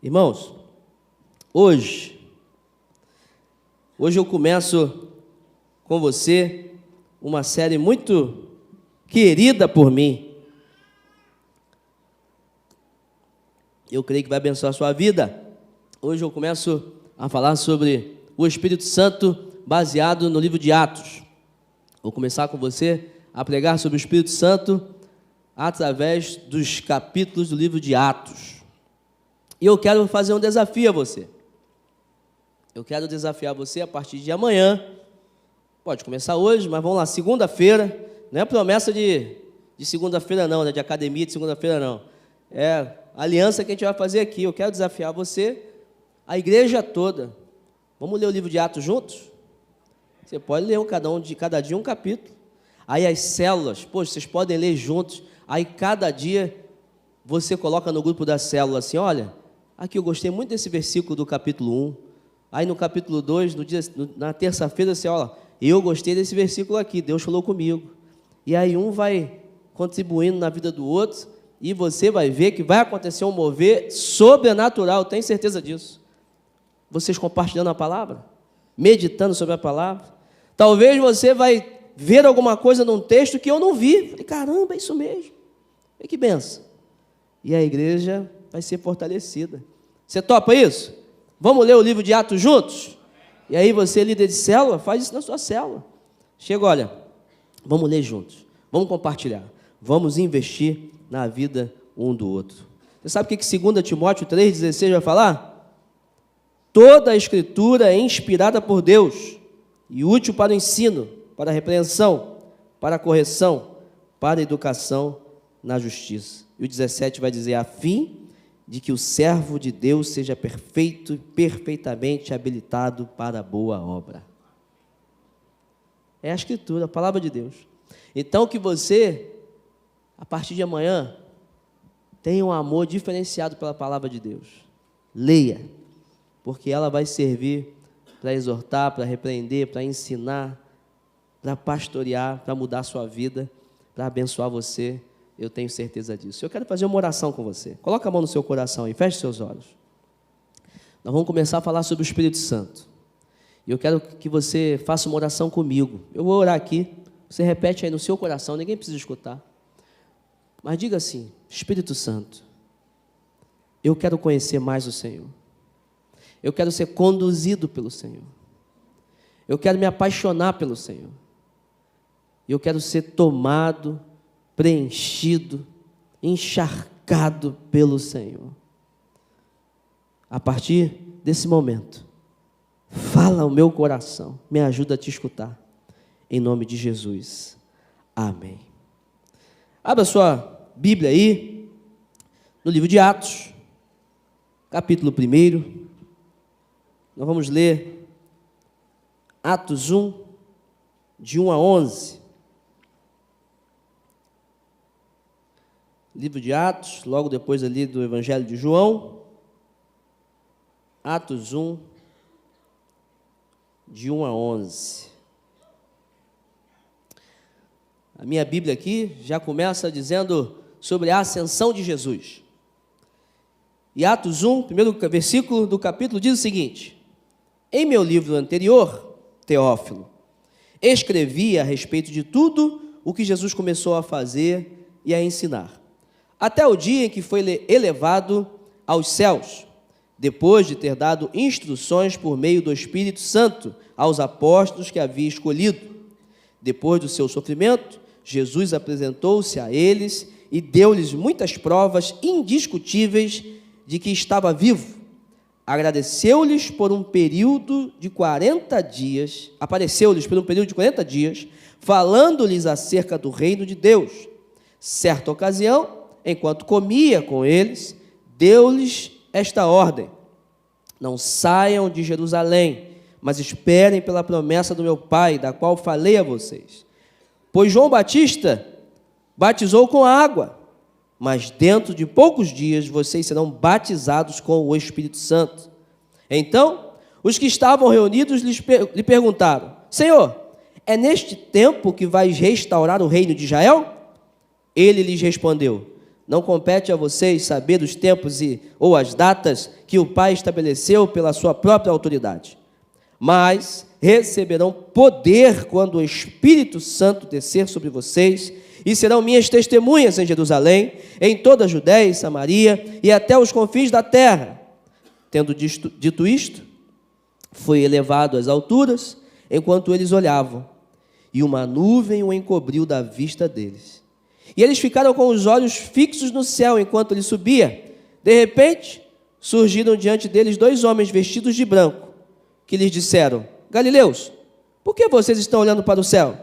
Irmãos, hoje eu começo com você uma série muito querida por mim. Eu creio que vai abençoar a sua vida. Hoje eu começo a falar sobre o Espírito Santo baseado no livro de Atos. Vou começar com você a pregar sobre o Espírito Santo através dos capítulos do livro de Atos. E eu quero fazer um desafio a você. Eu quero desafiar você a partir de amanhã. Pode começar hoje, mas vamos lá, segunda-feira. Não é promessa de segunda-feira não, né? De academia de segunda-feira não. É a aliança que a gente vai fazer aqui. Eu quero desafiar você, a igreja toda. Vamos ler o livro de Atos juntos? Você pode ler cada dia um capítulo. Aí as células, poxa, vocês podem ler juntos. Aí cada dia você coloca no grupo da célula assim, olha, aqui eu gostei muito desse versículo do capítulo 1. Aí no capítulo 2, na terça-feira, você olha, eu gostei desse versículo aqui, Deus falou comigo. E aí um vai contribuindo na vida do outro, e você vai ver que vai acontecer um mover sobrenatural, tenho certeza disso. Vocês compartilhando a palavra, meditando sobre a palavra. Talvez você vai ver alguma coisa num texto que eu não vi. Falei, caramba, é isso mesmo. E que benção. E a igreja vai ser fortalecida. Você topa isso? Vamos ler o livro de Atos juntos? E aí você, líder de célula, faz isso na sua célula. Chega, olha, vamos ler juntos. Vamos compartilhar. Vamos investir na vida um do outro. Você sabe o que 2 Timóteo 3,16 vai falar? Toda a Escritura é inspirada por Deus e útil para o ensino, para a repreensão, para a correção, para a educação na justiça. E o 17 vai dizer, a fim de que o servo de Deus seja perfeito e perfeitamente habilitado para a boa obra. É a Escritura, a palavra de Deus. Então que você, a partir de amanhã, tenha um amor diferenciado pela palavra de Deus. Leia, porque ela vai servir para exortar, para repreender, para ensinar, para pastorear, para mudar a sua vida, para abençoar você. Eu tenho certeza disso. Eu quero fazer uma oração com você. Coloca a mão no seu coração e feche seus olhos. Nós vamos começar a falar sobre o Espírito Santo. E eu quero que você faça uma oração comigo. Eu vou orar aqui. Você repete aí no seu coração, ninguém precisa escutar. Mas diga assim, Espírito Santo, eu quero conhecer mais o Senhor. Eu quero ser conduzido pelo Senhor. Eu quero me apaixonar pelo Senhor. Eu quero ser tomado, preenchido, encharcado pelo Senhor. A partir desse momento, fala o meu coração, me ajuda a te escutar, em nome de Jesus, amém. Abra sua Bíblia aí, no livro de Atos, capítulo 1, nós vamos ler Atos 1, de 1 a 11. Livro de Atos, logo depois ali do Evangelho de João, Atos 1, de 1 a 11. A minha Bíblia aqui já começa dizendo sobre a ascensão de Jesus. E Atos 1, primeiro versículo do capítulo, diz o seguinte, em meu livro anterior, Teófilo, escrevi a respeito de tudo o que Jesus começou a fazer e a ensinar, até o dia em que foi elevado aos céus, depois de ter dado instruções por meio do Espírito Santo aos apóstolos que havia escolhido. Depois do seu sofrimento, Jesus apresentou-se a eles e deu-lhes muitas provas indiscutíveis de que estava vivo. Agradeceu-lhes por um período de 40 dias, apareceu-lhes por um período de 40 dias, falando-lhes acerca do reino de Deus. Certa ocasião, enquanto comia com eles, deu-lhes esta ordem, não saiam de Jerusalém, mas esperem pela promessa do meu Pai, da qual falei a vocês. Pois João Batista batizou com água, mas dentro de poucos dias vocês serão batizados com o Espírito Santo. Então, os que estavam reunidos lhe perguntaram, Senhor, é neste tempo que vais restaurar o reino de Israel? Ele lhes respondeu, não compete a vocês saber os tempos ou as datas que o Pai estabeleceu pela sua própria autoridade, mas receberão poder quando o Espírito Santo descer sobre vocês, e serão minhas testemunhas em Jerusalém, em toda a Judéia e Samaria e até os confins da terra. Tendo dito isto, foi elevado às alturas, enquanto eles olhavam, e uma nuvem o encobriu da vista deles. E eles ficaram com os olhos fixos no céu enquanto ele subia. De repente, surgiram diante deles 2 homens vestidos de branco, que lhes disseram: Galileus, por que vocês estão olhando para o céu?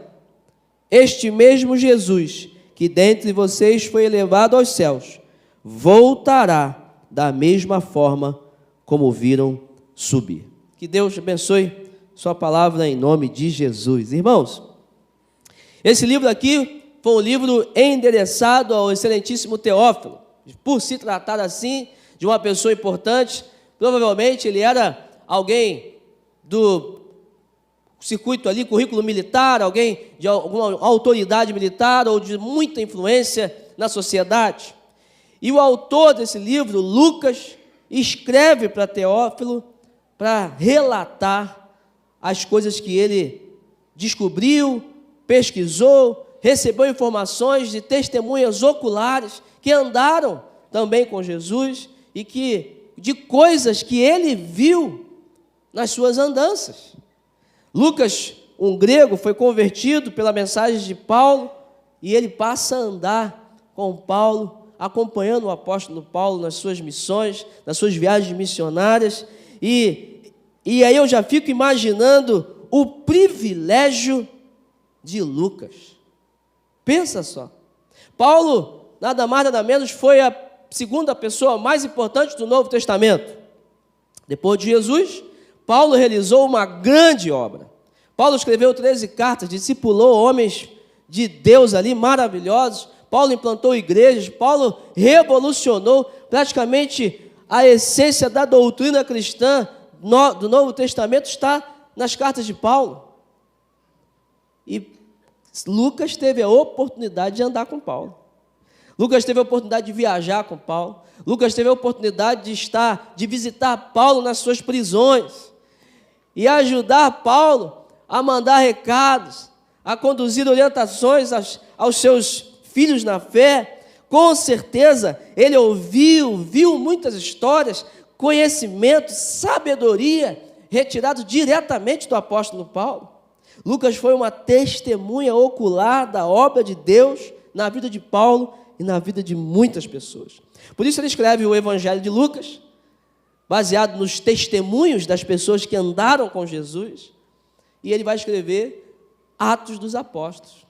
Este mesmo Jesus, que dentre vocês foi elevado aos céus, voltará da mesma forma como viram subir. Que Deus abençoe sua palavra em nome de Jesus. Irmãos, esse livro aqui foi um livro endereçado ao excelentíssimo Teófilo. Por se tratar assim de uma pessoa importante, provavelmente ele era alguém do circuito ali, currículo militar, alguém de alguma autoridade militar ou de muita influência na sociedade. E o autor desse livro, Lucas, escreve para Teófilo para relatar as coisas que ele descobriu, pesquisou, recebeu informações de testemunhas oculares que andaram também com Jesus e de coisas que ele viu nas suas andanças. Lucas, um grego, foi convertido pela mensagem de Paulo e ele passa a andar com Paulo, acompanhando o apóstolo Paulo nas suas missões, nas suas viagens missionárias. E aí eu já fico imaginando o privilégio de Lucas. Pensa só. Paulo, nada mais, nada menos, foi a segunda pessoa mais importante do Novo Testamento. Depois de Jesus, Paulo realizou uma grande obra. Paulo escreveu 13 cartas, discipulou homens de Deus ali, maravilhosos. Paulo implantou igrejas, Paulo revolucionou praticamente a essência da doutrina cristã do Novo Testamento está nas cartas de Paulo. E Lucas teve a oportunidade de andar com Paulo. Lucas teve a oportunidade de viajar com Paulo. Lucas teve a oportunidade de visitar Paulo nas suas prisões e ajudar Paulo a mandar recados, a conduzir orientações aos seus filhos na fé. Com certeza, ele viu muitas histórias, conhecimento, sabedoria, retirado diretamente do apóstolo Paulo. Lucas foi uma testemunha ocular da obra de Deus na vida de Paulo e na vida de muitas pessoas. Por isso ele escreve o Evangelho de Lucas, baseado nos testemunhos das pessoas que andaram com Jesus, e ele vai escrever Atos dos Apóstolos.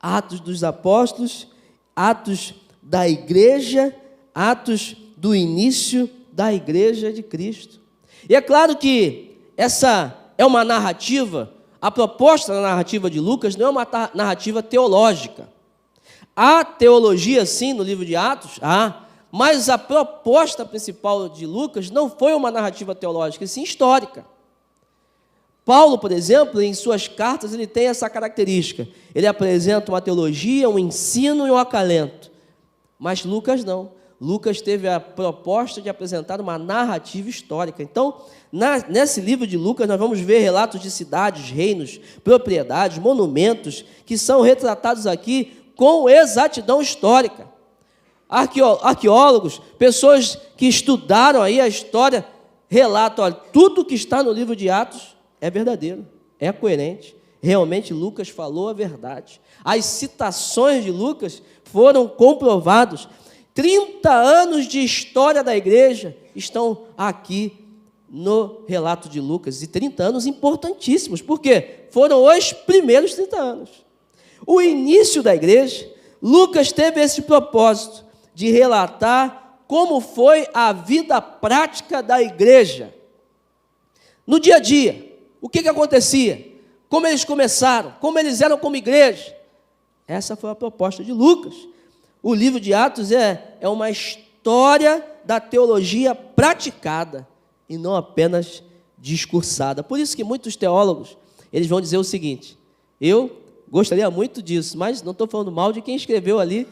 Atos dos Apóstolos, Atos da Igreja, Atos do início da Igreja de Cristo. E é claro que essa é uma narrativa, a proposta da narrativa de Lucas não é uma narrativa teológica. Há teologia, sim, no livro de Atos, mas a proposta principal de Lucas não foi uma narrativa teológica, sim histórica. Paulo, por exemplo, em suas cartas, ele tem essa característica. Ele apresenta uma teologia, um ensino e um acalento. Mas Lucas não. Lucas teve a proposta de apresentar uma narrativa histórica. Então, nesse livro de Lucas, nós vamos ver relatos de cidades, reinos, propriedades, monumentos, que são retratados aqui com exatidão histórica. Arqueólogos, pessoas que estudaram aí a história, relatam, olha, tudo que está no livro de Atos é verdadeiro, é coerente. Realmente Lucas falou a verdade. As citações de Lucas foram comprovadas. 30 anos de história da igreja estão aqui no relato de Lucas. E 30 anos importantíssimos. Por quê? Foram os primeiros 30 anos. O início da igreja, Lucas teve esse propósito de relatar como foi a vida prática da igreja. No dia a dia, o que acontecia? Como eles começaram? Como eles eram como igreja? Essa foi a proposta de Lucas. O livro de Atos é uma história da teologia praticada e não apenas discursada. Por isso que muitos teólogos, eles vão dizer o seguinte: eu gostaria muito disso, mas não estou falando mal de quem escreveu ali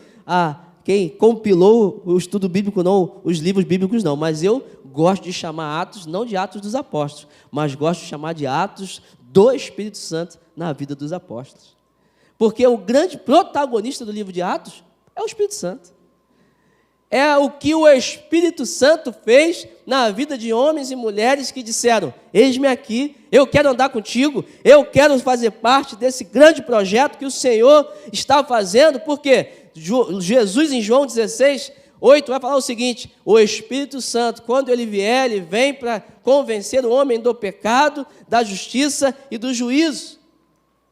quem compilou o estudo bíblico, não, os livros bíblicos não, mas eu gosto de chamar Atos, não de Atos dos Apóstolos, mas gosto de chamar de Atos do Espírito Santo na vida dos apóstolos. Porque o grande protagonista do livro de Atos é o Espírito Santo. É o que o Espírito Santo fez na vida de homens e mulheres que disseram: eis-me aqui, eu quero andar contigo, eu quero fazer parte desse grande projeto que o Senhor está fazendo, porque Jesus, em João 16:8, vai falar o seguinte: o Espírito Santo, quando ele vier, ele vem para convencer o homem do pecado, da justiça e do juízo.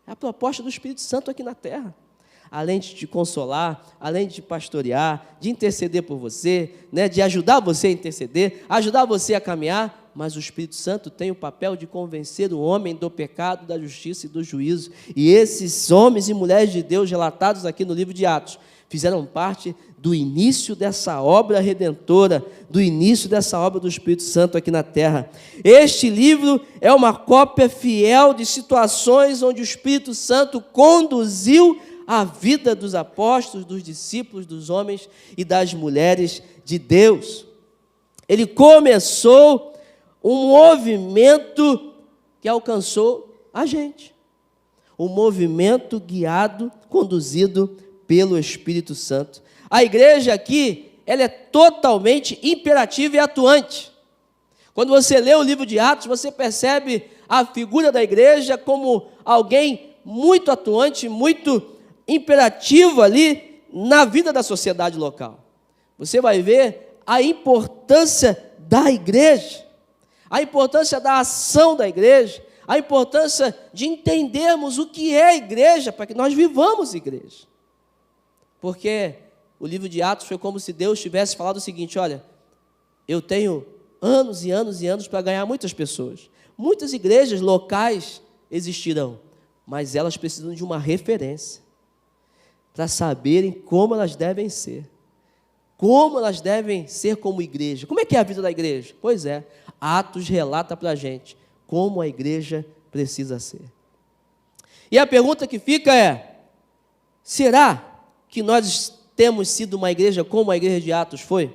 É a proposta do Espírito Santo aqui na terra. Além de te consolar, além de te pastorear, de interceder por você, né, de ajudar você a interceder, ajudar você a caminhar, mas o Espírito Santo tem o papel de convencer o homem do pecado, da justiça e do juízo. E esses homens e mulheres de Deus relatados aqui no livro de Atos fizeram parte do início dessa obra redentora, do início dessa obra do Espírito Santo aqui na terra. Este livro é uma cópia fiel de situações onde o Espírito Santo conduziu a vida dos apóstolos, dos discípulos, dos homens e das mulheres de Deus. Ele começou um movimento que alcançou a gente. Um movimento guiado, conduzido pelo Espírito Santo. A igreja aqui, ela é totalmente imperativa e atuante. Quando você lê o livro de Atos, você percebe a figura da igreja como alguém muito atuante, muito imperativo ali na vida da sociedade local. Você vai ver a importância da igreja, a importância da ação da igreja, a importância de entendermos o que é a igreja, para que nós vivamos igreja. Porque o livro de Atos foi como se Deus tivesse falado o seguinte: olha, eu tenho anos e anos e anos para ganhar muitas pessoas. Muitas igrejas locais existirão, mas elas precisam de uma referência, para saberem como elas devem ser. Como elas devem ser como igreja. Como é que é a vida da igreja? Pois é, Atos relata para a gente como a igreja precisa ser. E a pergunta que fica é: será que nós temos sido uma igreja como a igreja de Atos foi?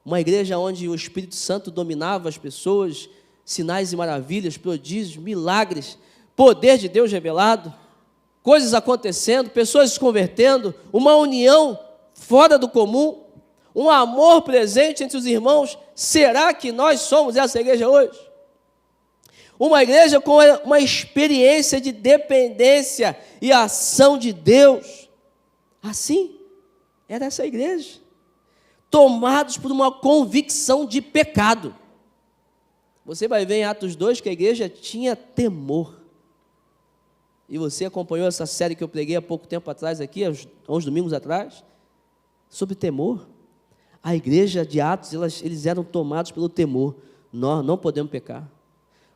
Uma igreja onde o Espírito Santo dominava as pessoas, sinais e maravilhas, prodígios, milagres, poder de Deus revelado, coisas acontecendo, pessoas se convertendo, uma união fora do comum, um amor presente entre os irmãos. Será que nós somos essa igreja hoje? Uma igreja com uma experiência de dependência e ação de Deus. Assim, era essa igreja. Tomados por uma convicção de pecado. Você vai ver em Atos 2 que a igreja tinha temor. E você acompanhou essa série que eu preguei há pouco tempo atrás aqui, há uns domingos atrás, sobre temor. A igreja de Atos, eles eram tomados pelo temor. Nós não podemos pecar.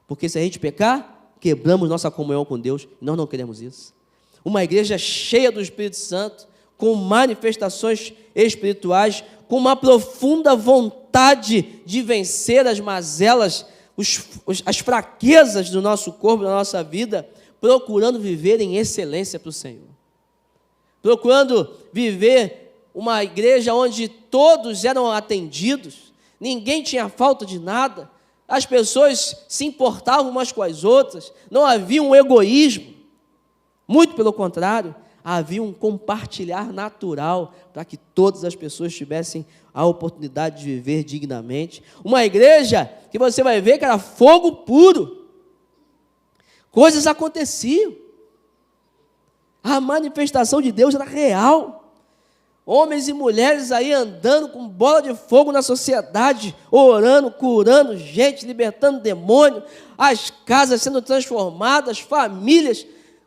Porque se a gente pecar, quebramos nossa comunhão com Deus. E nós não queremos isso. Uma igreja cheia do Espírito Santo, com manifestações espirituais, com uma profunda vontade de vencer as mazelas, as fraquezas do nosso corpo, da nossa vida, procurando viver em excelência para o Senhor. Procurando viver uma igreja onde todos eram atendidos, ninguém tinha falta de nada, as pessoas se importavam umas com as outras, não havia um egoísmo, muito pelo contrário, havia um compartilhar natural para que todas as pessoas tivessem a oportunidade de viver dignamente. Uma igreja que você vai ver que era fogo puro. Coisas aconteciam. A manifestação de Deus era real. Homens e mulheres aí andando com bola de fogo na sociedade, orando, curando gente, libertando demônio, as casas sendo transformadas, famílias,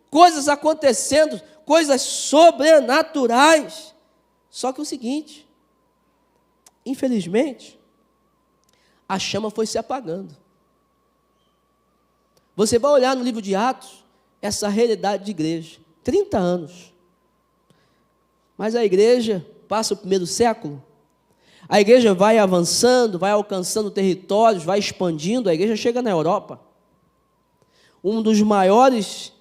coisas acontecendo, coisas sobrenaturais. Só que o seguinte, infelizmente, a chama foi se apagando. Você vai olhar no livro de Atos, essa realidade de igreja, 30 anos. Mas a igreja passa o primeiro século, a igreja vai avançando, vai alcançando territórios, vai expandindo, a igreja chega na Europa. Um dos maiores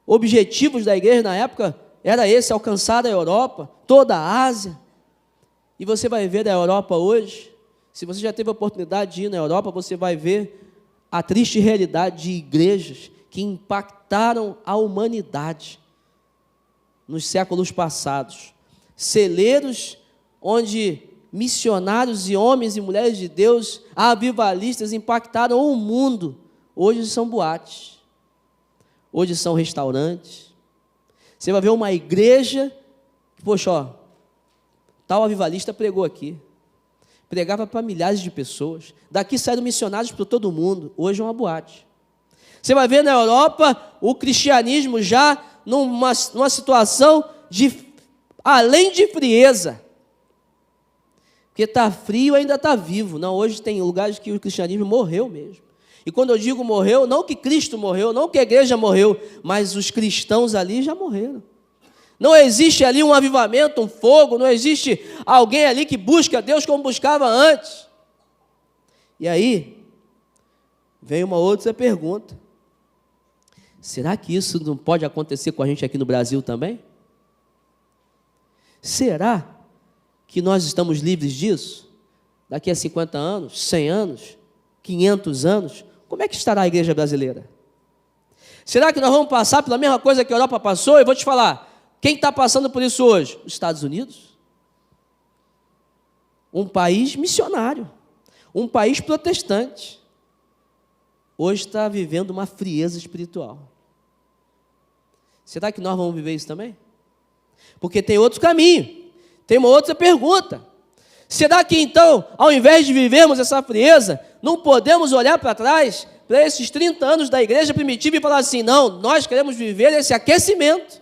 objetivos da igreja na época era esse, alcançar a Europa, toda a Ásia. E você vai ver a Europa hoje, se você já teve a oportunidade de ir na Europa, você vai ver a triste realidade de igrejas que impactaram a humanidade nos séculos passados. Celeiros onde missionários e homens e mulheres de Deus, avivalistas, impactaram o mundo. Hoje são boates, hoje são restaurantes. Você vai ver uma igreja, poxa, ó, tal avivalista pregou aqui, pregava para milhares de pessoas, daqui saíram missionários para todo mundo, hoje é uma boate. Você vai ver na Europa o cristianismo já numa situação de, além de frieza, porque está frio ainda está vivo. Não, hoje tem lugares que o cristianismo morreu mesmo. E quando eu digo morreu, não que Cristo morreu, não que a igreja morreu, mas os cristãos ali já morreram. Não existe ali um avivamento, um fogo, não existe alguém ali que busca Deus como buscava antes. E aí, vem uma outra pergunta. Será que isso não pode acontecer com a gente aqui no Brasil também? Será que nós estamos livres disso? Daqui a 50 anos, 100 anos, 500 anos, como é que estará a igreja brasileira? Será que nós vamos passar pela mesma coisa que a Europa passou? Eu vou te falar, quem está passando por isso hoje? Os Estados Unidos. Um país missionário, um país protestante, hoje está vivendo uma frieza espiritual. Será que nós vamos viver isso também? Porque tem outro caminho. Tem uma outra pergunta. Será que então, ao invés de vivermos essa frieza, não podemos olhar para trás, para esses 30 anos da igreja primitiva e falar assim, não, nós queremos viver esse aquecimento.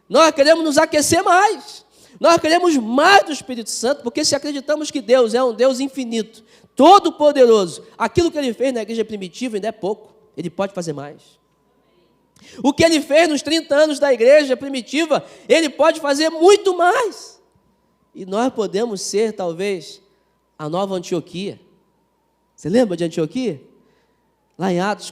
Nós queremos nos aquecer mais. Nós queremos mais do Espírito Santo, porque se acreditamos que Deus é um Deus infinito, todo-poderoso, aquilo que Ele fez na igreja primitiva ainda é pouco, Ele pode fazer mais. O que Ele fez nos 30 anos da igreja primitiva, Ele pode fazer muito mais. E nós podemos ser, talvez, a nova Antioquia. Você lembra de Antioquia? Lá em Atos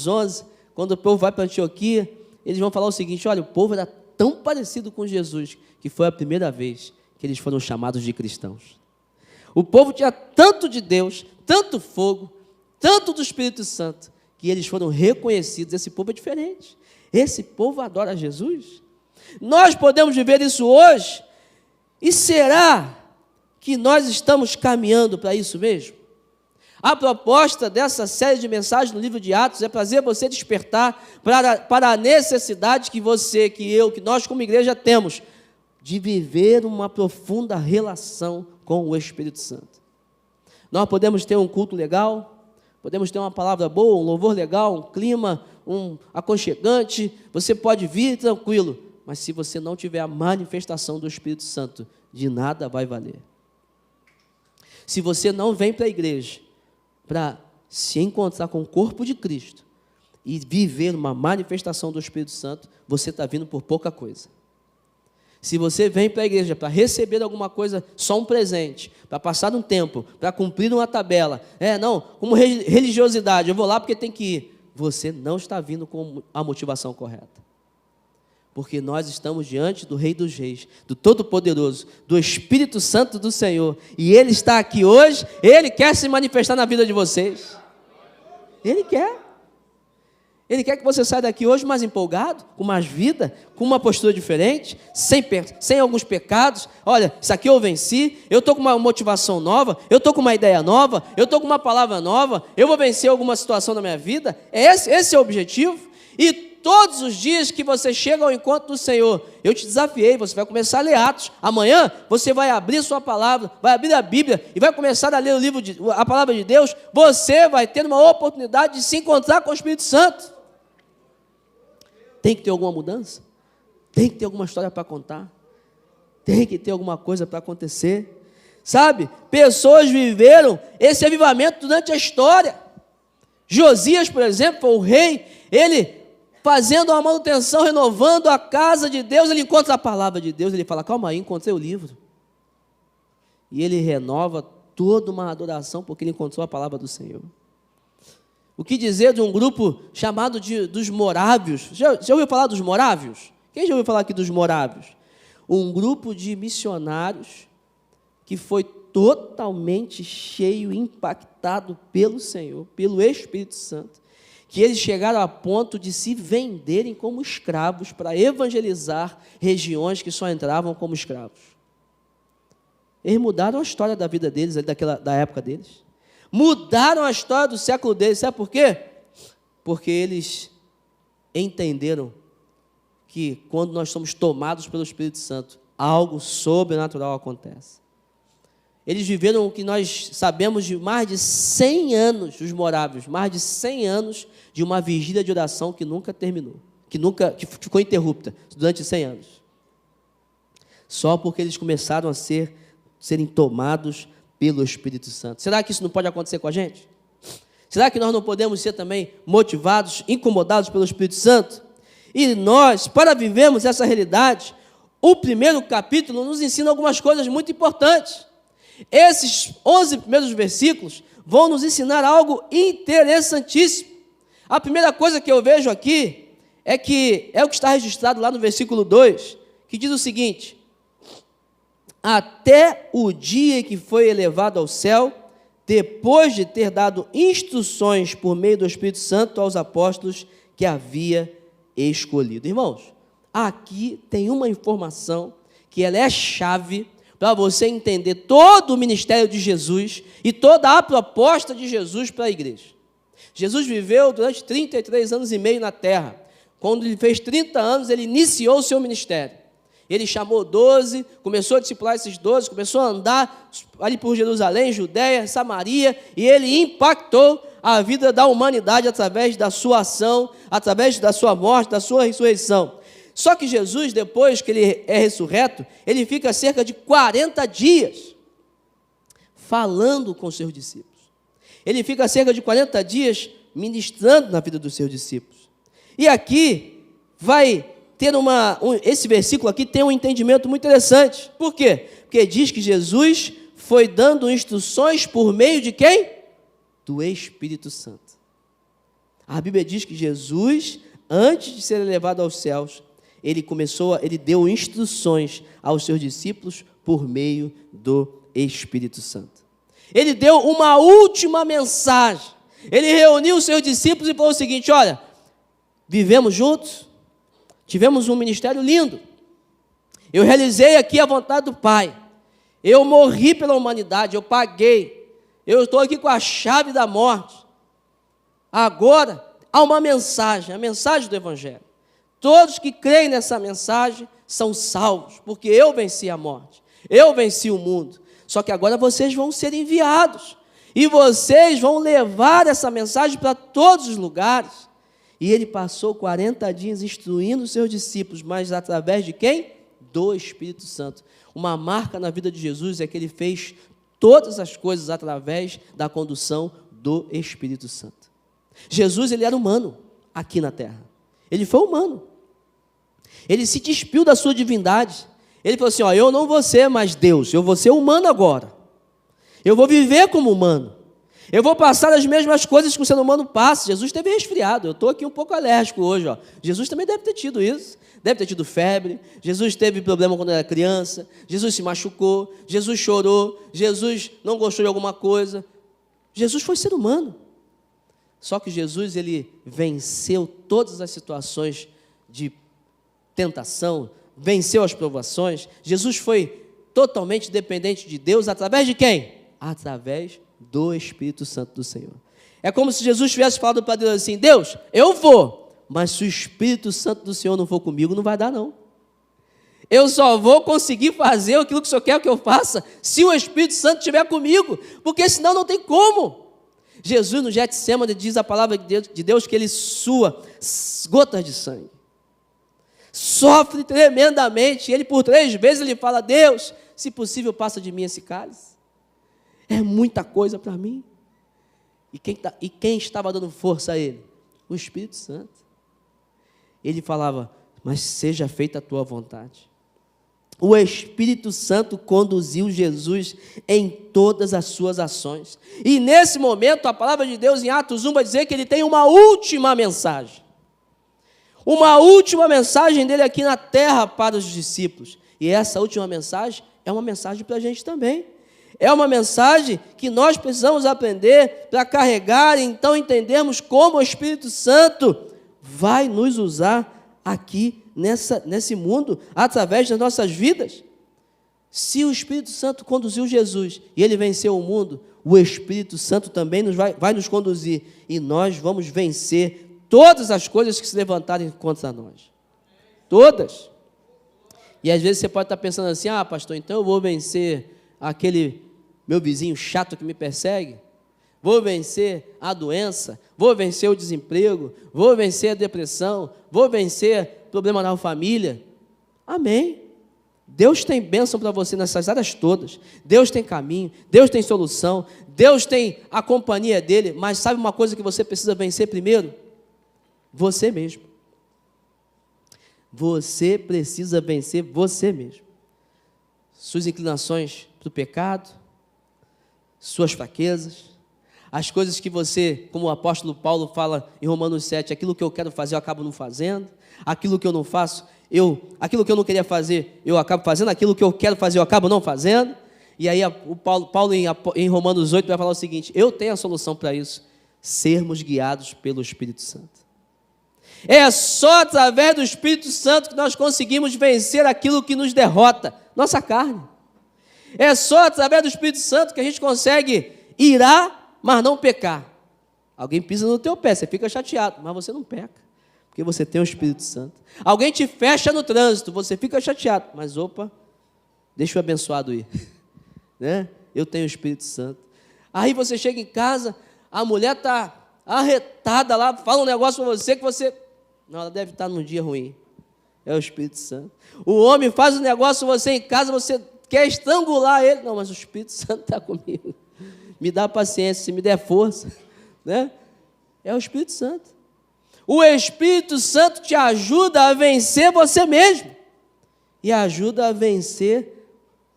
11, quando o povo vai para Antioquia, eles vão falar o seguinte, olha, o povo era tão parecido com Jesus, que foi a primeira vez que eles foram chamados de cristãos. O povo tinha tanto de Deus, tanto fogo, tanto do Espírito Santo, que eles foram reconhecidos. Esse povo é diferente. Esse povo adora Jesus. Nós podemos viver isso hoje? E será que nós estamos caminhando para isso mesmo? A proposta dessa série de mensagens no livro de Atos é fazer você despertar para a necessidade que você, que eu, que nós como igreja temos de viver uma profunda relação com o Espírito Santo. Nós podemos ter um culto legal, podemos ter uma palavra boa, um louvor legal, um clima, aconchegante, você pode vir tranquilo, mas se você não tiver a manifestação do Espírito Santo, de nada vai valer. Se você não vem para a igreja para se encontrar com o corpo de Cristo e viver uma manifestação do Espírito Santo, você está vindo por pouca coisa. Se você vem para a igreja para receber alguma coisa, só um presente, para passar um tempo, para cumprir uma tabela, como religiosidade, eu vou lá porque tem que ir, você não está vindo com a motivação correta. Porque nós estamos diante do Rei dos Reis, do Todo-Poderoso, do Espírito Santo do Senhor, e Ele está aqui hoje, Ele quer se manifestar na vida de vocês. Ele quer. Ele quer que você saia daqui hoje mais empolgado, com mais vida, com uma postura diferente, sem alguns pecados. Olha, isso aqui eu venci, eu estou com uma motivação nova, eu estou com uma ideia nova, eu estou com uma palavra nova, eu vou vencer alguma situação na minha vida. Esse é o objetivo. E todos os dias que você chega ao encontro do Senhor, eu te desafiei, você vai começar a ler Atos. Amanhã você vai abrir sua palavra, vai abrir a Bíblia e vai começar a ler a palavra de Deus. Você vai ter uma oportunidade de se encontrar com o Espírito Santo. Tem que ter alguma mudança? Tem que ter alguma história para contar? Tem que ter alguma coisa para acontecer? Sabe? Pessoas viveram esse avivamento durante a história. Josias, por exemplo, foi o rei, ele fazendo uma manutenção, renovando a casa de Deus, ele encontra a palavra de Deus, ele fala, calma aí, encontrei o livro. E ele renova toda uma adoração, porque ele encontrou a palavra do Senhor. O que dizer de um grupo chamado dos morávios? Já ouviu falar dos morávios? Quem já ouviu falar aqui dos morávios? Um grupo de missionários que foi totalmente cheio, impactado pelo Senhor, pelo Espírito Santo, que eles chegaram a ponto de se venderem como escravos para evangelizar regiões que só entravam como escravos. Eles mudaram a história da vida deles, da época deles. Mudaram a história do século deles. Sabe por quê? Porque eles entenderam que quando nós somos tomados pelo Espírito Santo, algo sobrenatural acontece. Eles viveram o que nós sabemos de mais de 100 anos, os morávios, mais de 100 anos de uma vigília de oração que nunca terminou, que ficou interrupta durante 100 anos. Só porque eles começaram a serem tomados pelo Espírito Santo. Será que isso não pode acontecer com a gente? Será que nós não podemos ser também motivados, incomodados pelo Espírito Santo? E nós, para vivermos essa realidade, o primeiro capítulo nos ensina algumas coisas muito importantes. Esses 11 primeiros versículos vão nos ensinar algo interessantíssimo. A primeira coisa que eu vejo aqui é o que está registrado lá no versículo 2, que diz o seguinte: até o dia que foi elevado ao céu, depois de ter dado instruções por meio do Espírito Santo aos apóstolos que havia escolhido. Irmãos, aqui tem uma informação que ela é chave para você entender todo o ministério de Jesus e toda a proposta de Jesus para a igreja. Jesus viveu durante 33 anos e meio na terra. Quando ele fez 30 anos, ele iniciou o seu ministério. Ele chamou 12, começou a discipular esses 12, começou a andar ali por Jerusalém, Judeia, Samaria, e ele impactou a vida da humanidade através da sua ação, através da sua morte, da sua ressurreição. Só que Jesus, depois que ele é ressurreto, ele fica cerca de 40 dias falando com seus discípulos. Ele fica cerca de 40 dias ministrando na vida dos seus discípulos. E aqui vai ter esse versículo aqui tem um entendimento muito interessante. Por quê? Porque diz que Jesus foi dando instruções por meio de quem? Do Espírito Santo. A Bíblia diz que Jesus, antes de ser elevado aos céus, ele deu instruções aos seus discípulos por meio do Espírito Santo. Ele deu uma última mensagem. Ele reuniu os seus discípulos e falou o seguinte: olha, vivemos juntos, tivemos um ministério lindo, eu realizei aqui a vontade do Pai, eu morri pela humanidade, eu paguei, eu estou aqui com a chave da morte. Agora há uma mensagem, a mensagem do Evangelho. Todos que creem nessa mensagem são salvos, porque eu venci a morte, eu venci o mundo. Só que agora vocês vão ser enviados, e vocês vão levar essa mensagem para todos os lugares. E ele passou 40 dias instruindo os seus discípulos, mas através de quem? Do Espírito Santo. Uma marca na vida de Jesus é que ele fez todas as coisas através da condução do Espírito Santo. Jesus, ele era humano aqui na terra. Ele foi humano. Ele se despiu da sua divindade. Ele falou assim: ó, eu não vou ser mais Deus, eu vou ser humano agora. Eu vou viver como humano. Eu vou passar as mesmas coisas que o ser humano passa. Jesus teve resfriado. Eu estou aqui um pouco alérgico hoje. Ó. Jesus também deve ter tido isso. Deve ter tido febre. Jesus teve problema quando era criança. Jesus se machucou. Jesus chorou. Jesus não gostou de alguma coisa. Jesus foi ser humano. Só que Jesus, ele venceu todas as situações de tentação, venceu as provações. Jesus foi totalmente dependente de Deus através de quem? Através do Espírito Santo do Senhor. É como se Jesus tivesse falado para Deus assim: Deus, eu vou, mas se o Espírito Santo do Senhor não for comigo, não vai dar não. Eu só vou conseguir fazer aquilo que o Senhor quer que eu faça se o Espírito Santo estiver comigo, porque senão não tem como. Jesus no Getsêmani diz a palavra de Deus que ele sua gotas de sangue. Sofre tremendamente. Ele por 3 vezes ele fala: Deus, se possível passa de mim esse cálice. É muita coisa para mim. E quem estava dando força a ele? O Espírito Santo. Ele falava: mas seja feita a tua vontade. O Espírito Santo conduziu Jesus em todas as suas ações. E nesse momento, a palavra de Deus em Atos 1 vai dizer que ele tem uma última mensagem. uma última mensagem dele aqui na terra para os discípulos. E essa última mensagem é uma mensagem para a gente também. É uma mensagem que nós precisamos aprender para carregar e então entendermos como o Espírito Santo vai nos usar aqui nesse mundo, através das nossas vidas. Se o Espírito Santo conduziu Jesus e ele venceu o mundo, o Espírito Santo também vai nos conduzir e nós vamos vencer todas as coisas que se levantarem contra nós. Todas. E às vezes você pode estar pensando assim, pastor, então eu vou vencer aquele meu vizinho chato que me persegue, vou vencer a doença, vou vencer o desemprego, vou vencer a depressão, vou vencer problema na família. Amém. Deus tem bênção para você nessas áreas todas. Deus tem caminho, Deus tem solução, Deus tem a companhia dele, mas sabe uma coisa que você precisa vencer primeiro? Você mesmo. Você precisa vencer você mesmo. Suas inclinações para o pecado, suas fraquezas, as coisas que você, como o apóstolo Paulo fala em Romanos 7, aquilo que eu quero fazer eu acabo não fazendo, aquilo que eu não faço, aquilo que eu não queria fazer eu acabo fazendo, aquilo que eu quero fazer eu acabo não fazendo. E aí o Paulo em Romanos 8 vai falar o seguinte: eu tenho a solução para isso, sermos guiados pelo Espírito Santo. É só através do Espírito Santo que nós conseguimos vencer aquilo que nos derrota, nossa carne. É só através do Espírito Santo que a gente consegue irar, mas não pecar. Alguém pisa no teu pé, você fica chateado, mas você não peca, porque você tem o Espírito Santo. Alguém te fecha no trânsito, você fica chateado, mas opa, deixa o abençoado ir. Né? Eu tenho o Espírito Santo. Aí você chega em casa, a mulher está arretada lá, fala um negócio para você que você... Não, ela deve estar num dia ruim. É o Espírito Santo. O homem faz um negócio você em casa, você quer estrangular ele. Não, mas o Espírito Santo está comigo. Me dá paciência, se me der força. Né? É o Espírito Santo. O Espírito Santo te ajuda a vencer você mesmo. E ajuda a vencer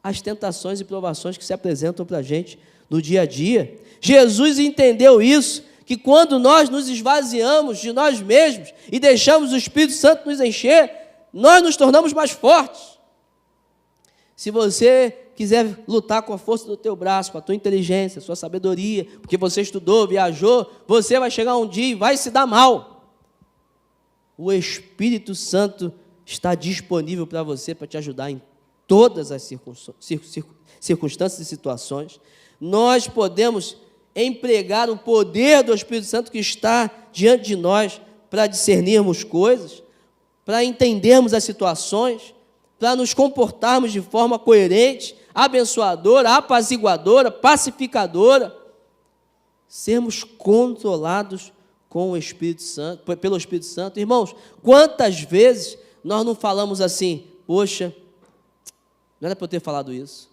as tentações e provações que se apresentam para a gente no dia a dia. Jesus entendeu isso, que quando nós nos esvaziamos de nós mesmos e deixamos o Espírito Santo nos encher, nós nos tornamos mais fortes. Se você quiser lutar com a força do teu braço, com a tua inteligência, a sua sabedoria, porque você estudou, viajou, você vai chegar um dia e vai se dar mal. O Espírito Santo está disponível para você, para te ajudar em todas as circunstâncias e situações. Nós podemos empregar o poder do Espírito Santo que está diante de nós para discernirmos coisas, para entendermos as situações, para nos comportarmos de forma coerente, abençoadora, apaziguadora, pacificadora, sermos controlados com o Espírito Santo, pelo Espírito Santo. Irmãos, quantas vezes nós não falamos assim, poxa, não era para eu ter falado isso.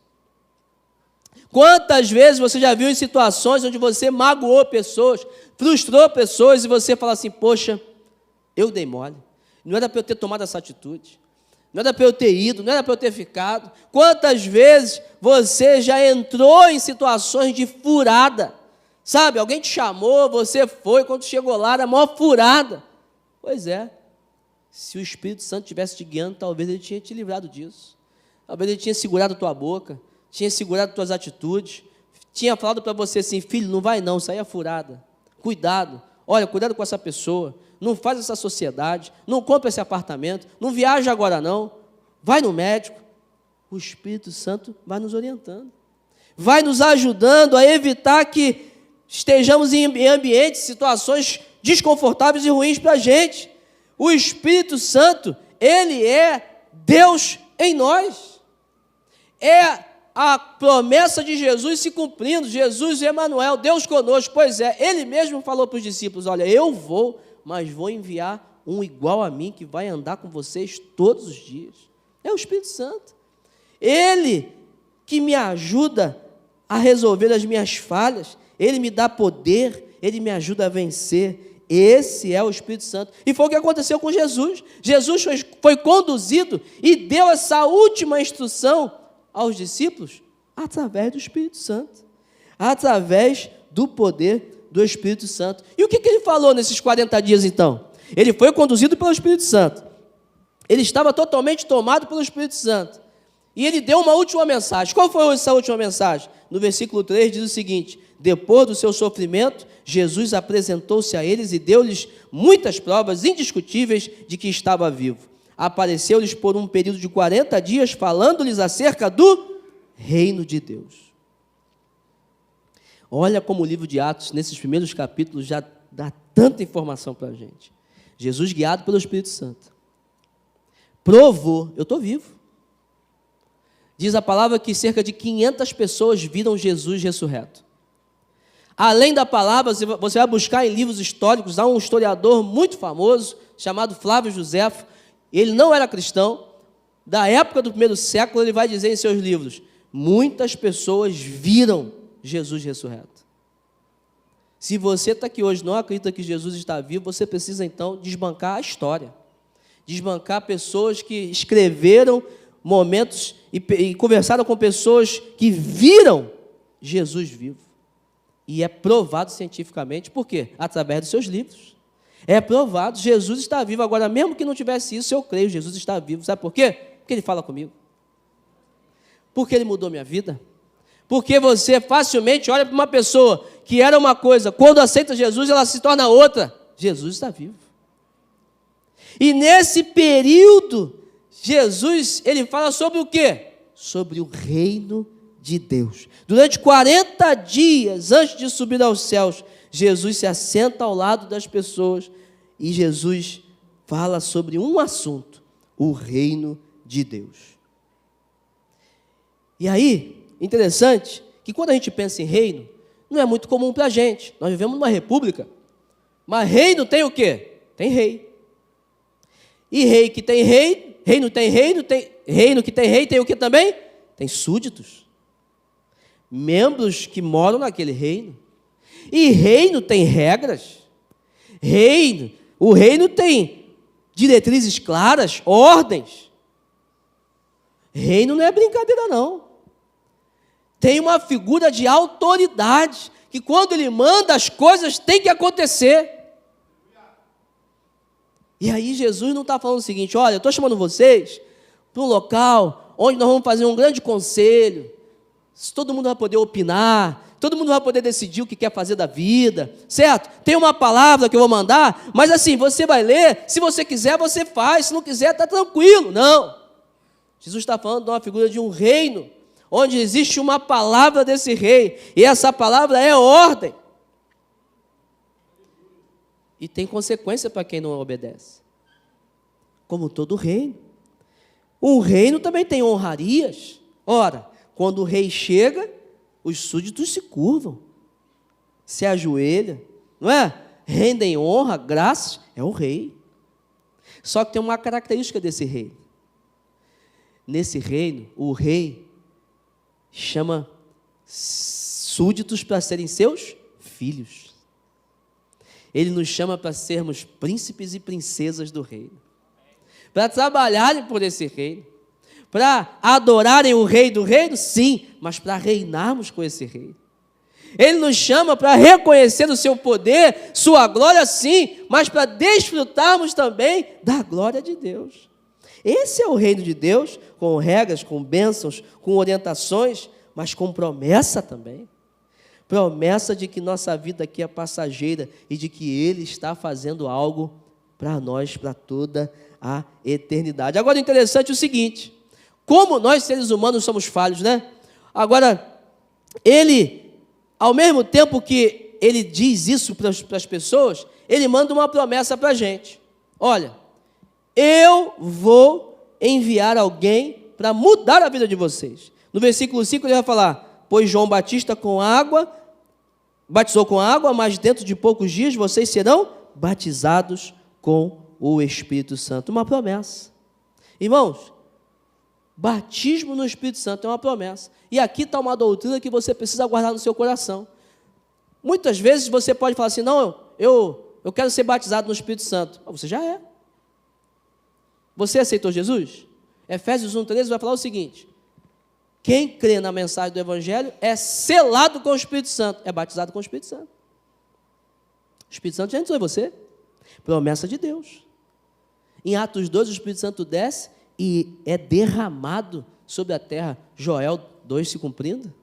Quantas vezes você já viu em situações onde você magoou pessoas, frustrou pessoas e você fala assim, poxa, eu dei mole, não era para eu ter tomado essa atitude, não era para eu ter ido, não era para eu ter ficado. Quantas vezes você já entrou em situações de furada, sabe, alguém te chamou, você foi, quando chegou lá era a maior furada. Pois é, se o Espírito Santo estivesse te guiando, talvez ele tinha te livrado disso, talvez ele tinha segurado a tua boca, tinha segurado tuas atitudes, tinha falado para você assim, filho, não vai não, isso aí é furada, cuidado, olha, cuidado com essa pessoa, não faz essa sociedade, não compra esse apartamento, não viaja agora não, vai no médico. O Espírito Santo vai nos orientando, vai nos ajudando a evitar que estejamos em ambientes, situações desconfortáveis e ruins para a gente. O Espírito Santo, ele é Deus em nós, é a promessa de Jesus se cumprindo, Jesus e Emanuel, Deus conosco. Pois é, ele mesmo falou para os discípulos, olha, eu vou, mas vou enviar um igual a mim, que vai andar com vocês todos os dias. É o Espírito Santo. Ele que me ajuda a resolver as minhas falhas, ele me dá poder, ele me ajuda a vencer. Esse é o Espírito Santo. E foi o que aconteceu com Jesus. Jesus foi conduzido e deu essa última instrução aos discípulos através do Espírito Santo, através do poder do Espírito Santo. E o que ele falou nesses 40 dias então? Ele foi conduzido pelo Espírito Santo. Ele estava totalmente tomado pelo Espírito Santo. E ele deu uma última mensagem. Qual foi essa última mensagem? No versículo 3 diz o seguinte: depois do seu sofrimento, Jesus apresentou-se a eles e deu-lhes muitas provas indiscutíveis de que estava vivo. Apareceu-lhes por um período de 40 dias, falando-lhes acerca do reino de Deus. Olha como o livro de Atos, nesses primeiros capítulos, já dá tanta informação para a gente. Jesus, guiado pelo Espírito Santo, provou: eu estou vivo. Diz a palavra que cerca de 500 pessoas viram Jesus ressurreto. Além da palavra, você vai buscar em livros históricos, há um historiador muito famoso, chamado Flávio Josefo. Ele não era cristão. Da época do primeiro século, ele vai dizer em seus livros: muitas pessoas viram Jesus ressurreto. Se você está aqui hoje e não acredita que Jesus está vivo, você precisa então desbancar a história. Desbancar pessoas que escreveram momentos e conversaram com pessoas que viram Jesus vivo. E é provado cientificamente. Por quê? Através dos seus livros. É provado, Jesus está vivo. Agora, mesmo que não tivesse isso, eu creio, Jesus está vivo. Sabe por quê? Porque Ele fala comigo. Porque Ele mudou minha vida. Porque você facilmente olha para uma pessoa que era uma coisa, quando aceita Jesus, ela se torna outra. Jesus está vivo. E nesse período, Jesus, Ele fala sobre o quê? Sobre o reino de Deus. Durante 40 dias, antes de subir aos céus, Jesus se assenta ao lado das pessoas e Jesus fala sobre um assunto: o reino de Deus. E aí, interessante que quando a gente pensa em reino, não é muito comum para a gente. Nós vivemos numa república, mas reino tem o quê? Tem rei. E rei que tem rei, reino tem reino, tem reino que tem rei, tem o que também? Tem súditos. Membros que moram naquele reino. E reino tem regras. O reino tem diretrizes claras, ordens. Reino não é brincadeira, não. Tem uma figura de autoridade, que quando ele manda, as coisas têm que acontecer. E aí Jesus não está falando o seguinte: olha, eu estou chamando vocês para um local onde nós vamos fazer um grande conselho, todo mundo vai poder opinar, todo mundo vai poder decidir o que quer fazer da vida, certo? Tem uma palavra que eu vou mandar, mas assim, você vai ler, se você quiser, você faz, se não quiser, está tranquilo. Não. Jesus está falando de uma figura de um reino, onde existe uma palavra desse rei, e essa palavra é ordem. E tem consequência para quem não obedece. Como todo reino. Um reino também tem honrarias. Ora, quando o rei chega, os súditos se curvam, se ajoelham, não é? Rendem honra, graças, é o rei. Só que tem uma característica desse reino. Nesse reino, o rei chama súditos para serem seus filhos. Ele nos chama para sermos príncipes e princesas do reino, para trabalharem por esse reino, para adorarem o rei do reino, sim, mas para reinarmos com esse rei. Ele nos chama para reconhecer o seu poder, sua glória, sim, mas para desfrutarmos também da glória de Deus. Esse é o reino de Deus, com regras, com bênçãos, com orientações, mas com promessa também. Promessa de que nossa vida aqui é passageira e de que Ele está fazendo algo para nós, para toda a eternidade. Agora, interessante é o seguinte: como nós, seres humanos, somos falhos, né? Agora, Ele, ao mesmo tempo que Ele diz isso para as pessoas, Ele manda uma promessa para a gente. Olha, eu vou enviar alguém para mudar a vida de vocês. No versículo 5 ele vai falar: pois João batizou com água, mas dentro de poucos dias vocês serão batizados com o Espírito Santo. Uma promessa. Irmãos, batismo no Espírito Santo é uma promessa. E aqui está uma doutrina que você precisa guardar no seu coração. Muitas vezes você pode falar assim: não, eu quero ser batizado no Espírito Santo. Você já é. Você aceitou Jesus? Efésios 1:13 vai falar o seguinte: quem crê na mensagem do Evangelho é selado com o Espírito Santo, é batizado com o Espírito Santo. O Espírito Santo já entrou em você. Promessa de Deus. Em Atos 2, o Espírito Santo desce e é derramado sobre a terra. Joel 2 se cumprindo.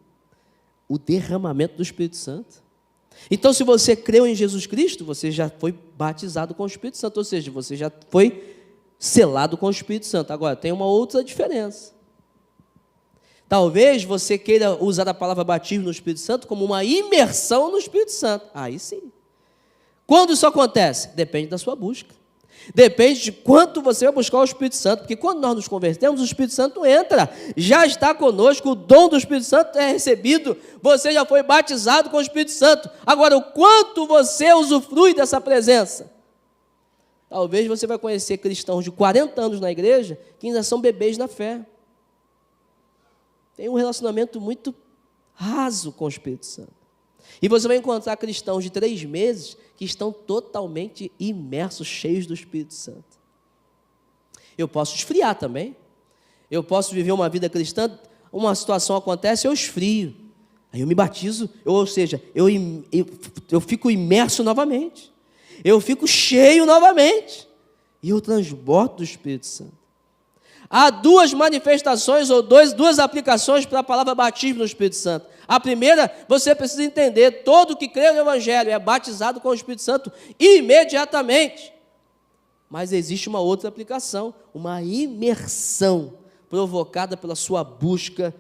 O derramamento do Espírito Santo. Então, se você creu em Jesus Cristo, você já foi batizado com o Espírito Santo, ou seja, você já foi selado com o Espírito Santo. Agora, tem uma outra diferença. Talvez você queira usar a palavra batismo no Espírito Santo como uma imersão no Espírito Santo. Aí sim. Quando isso acontece? Depende da sua busca. Depende de quanto você vai buscar o Espírito Santo, porque quando nós nos convertemos, o Espírito Santo entra, já está conosco, o dom do Espírito Santo é recebido, você já foi batizado com o Espírito Santo. Agora, o quanto você usufrui dessa presença? Talvez você vai conhecer cristãos de 40 anos na igreja, que ainda são bebês na fé. Tem um relacionamento muito raso com o Espírito Santo. E você vai encontrar cristãos de 3 meses que estão totalmente imersos, cheios do Espírito Santo. Eu posso esfriar também. Eu posso viver uma vida cristã, uma situação acontece, eu esfrio. Aí eu me batizo, ou seja, eu fico imerso novamente. Eu fico cheio novamente. E eu transbordo do Espírito Santo. Há 2 manifestações ou duas aplicações para a palavra batismo no Espírito Santo. A primeira, você precisa entender, todo que crê no Evangelho é batizado com o Espírito Santo imediatamente. Mas existe uma outra aplicação, uma imersão provocada pela sua busca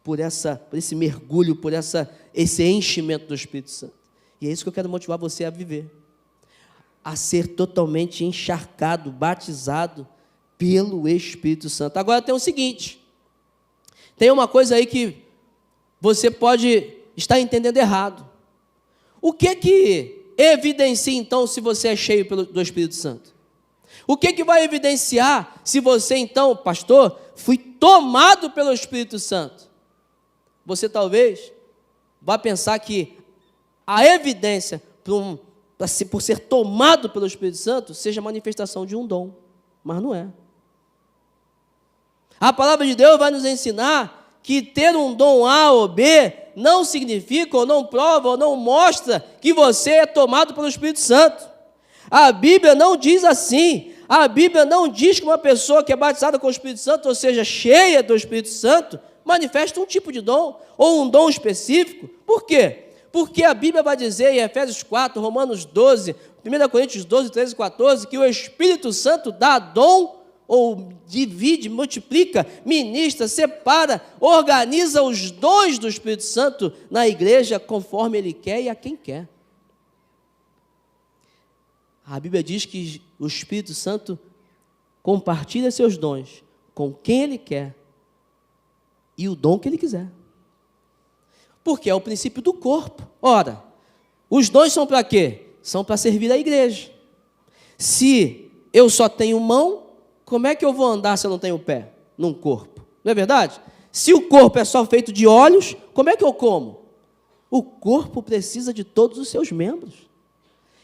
por esse mergulho, por esse enchimento do Espírito Santo. E é isso que eu quero motivar você a viver. A ser totalmente encharcado, batizado pelo Espírito Santo. Agora tem o seguinte, tem uma coisa aí que você pode estar entendendo errado. O que evidencia então se você é cheio do Espírito Santo? O que vai evidenciar se você então, pastor, fui tomado pelo Espírito Santo? Você talvez vá pensar que a evidência por ser tomado pelo Espírito Santo seja a manifestação de um dom, mas não é. A palavra de Deus vai nos ensinar que ter um dom A ou B não significa, ou não prova, ou não mostra que você é tomado pelo Espírito Santo. A Bíblia não diz assim. A Bíblia não diz que uma pessoa que é batizada com o Espírito Santo, ou seja, cheia do Espírito Santo, manifesta um tipo de dom, ou um dom específico. Por quê? Porque a Bíblia vai dizer em Efésios 4, Romanos 12, 1 Coríntios 12, 13 e 14, que o Espírito Santo dá dom, ou divide, multiplica, ministra, separa, organiza os dons do Espírito Santo na igreja conforme Ele quer e a quem quer. A Bíblia diz que o Espírito Santo compartilha seus dons com quem Ele quer e o dom que Ele quiser. Porque é o princípio do corpo. Ora, os dons são para quê? São para servir a igreja. Se eu só tenho mão, como é que eu vou andar se eu não tenho pé num corpo? Não é verdade? Se o corpo é só feito de olhos, como é que eu como? O corpo precisa de todos os seus membros.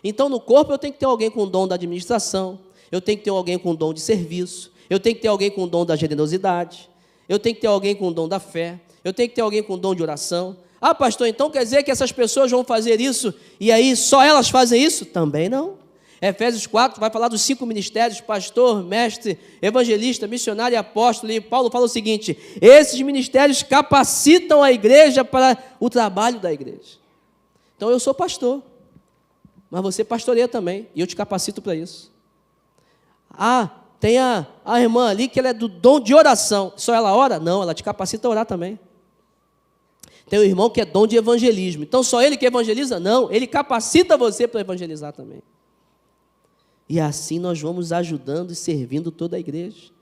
Então, no corpo eu tenho que ter alguém com o dom da administração, eu tenho que ter alguém com o dom de serviço, eu tenho que ter alguém com o dom da generosidade, eu tenho que ter alguém com o dom da fé, eu tenho que ter alguém com o dom de oração. Ah, pastor, então quer dizer que essas pessoas vão fazer isso e aí só elas fazem isso? Também não. Efésios 4 vai falar dos 5 ministérios, pastor, mestre, evangelista, missionário e apóstolo, e Paulo fala o seguinte, esses ministérios capacitam a igreja para o trabalho da igreja. Então eu sou pastor, mas você pastoreia também, e eu te capacito para isso. Ah, tem a irmã ali que ela é do dom de oração, só ela ora? Não, ela te capacita a orar também. Tem um irmão que é dom de evangelismo, então só ele que evangeliza? Não, ele capacita você para evangelizar também. E assim nós vamos ajudando e servindo toda a igreja.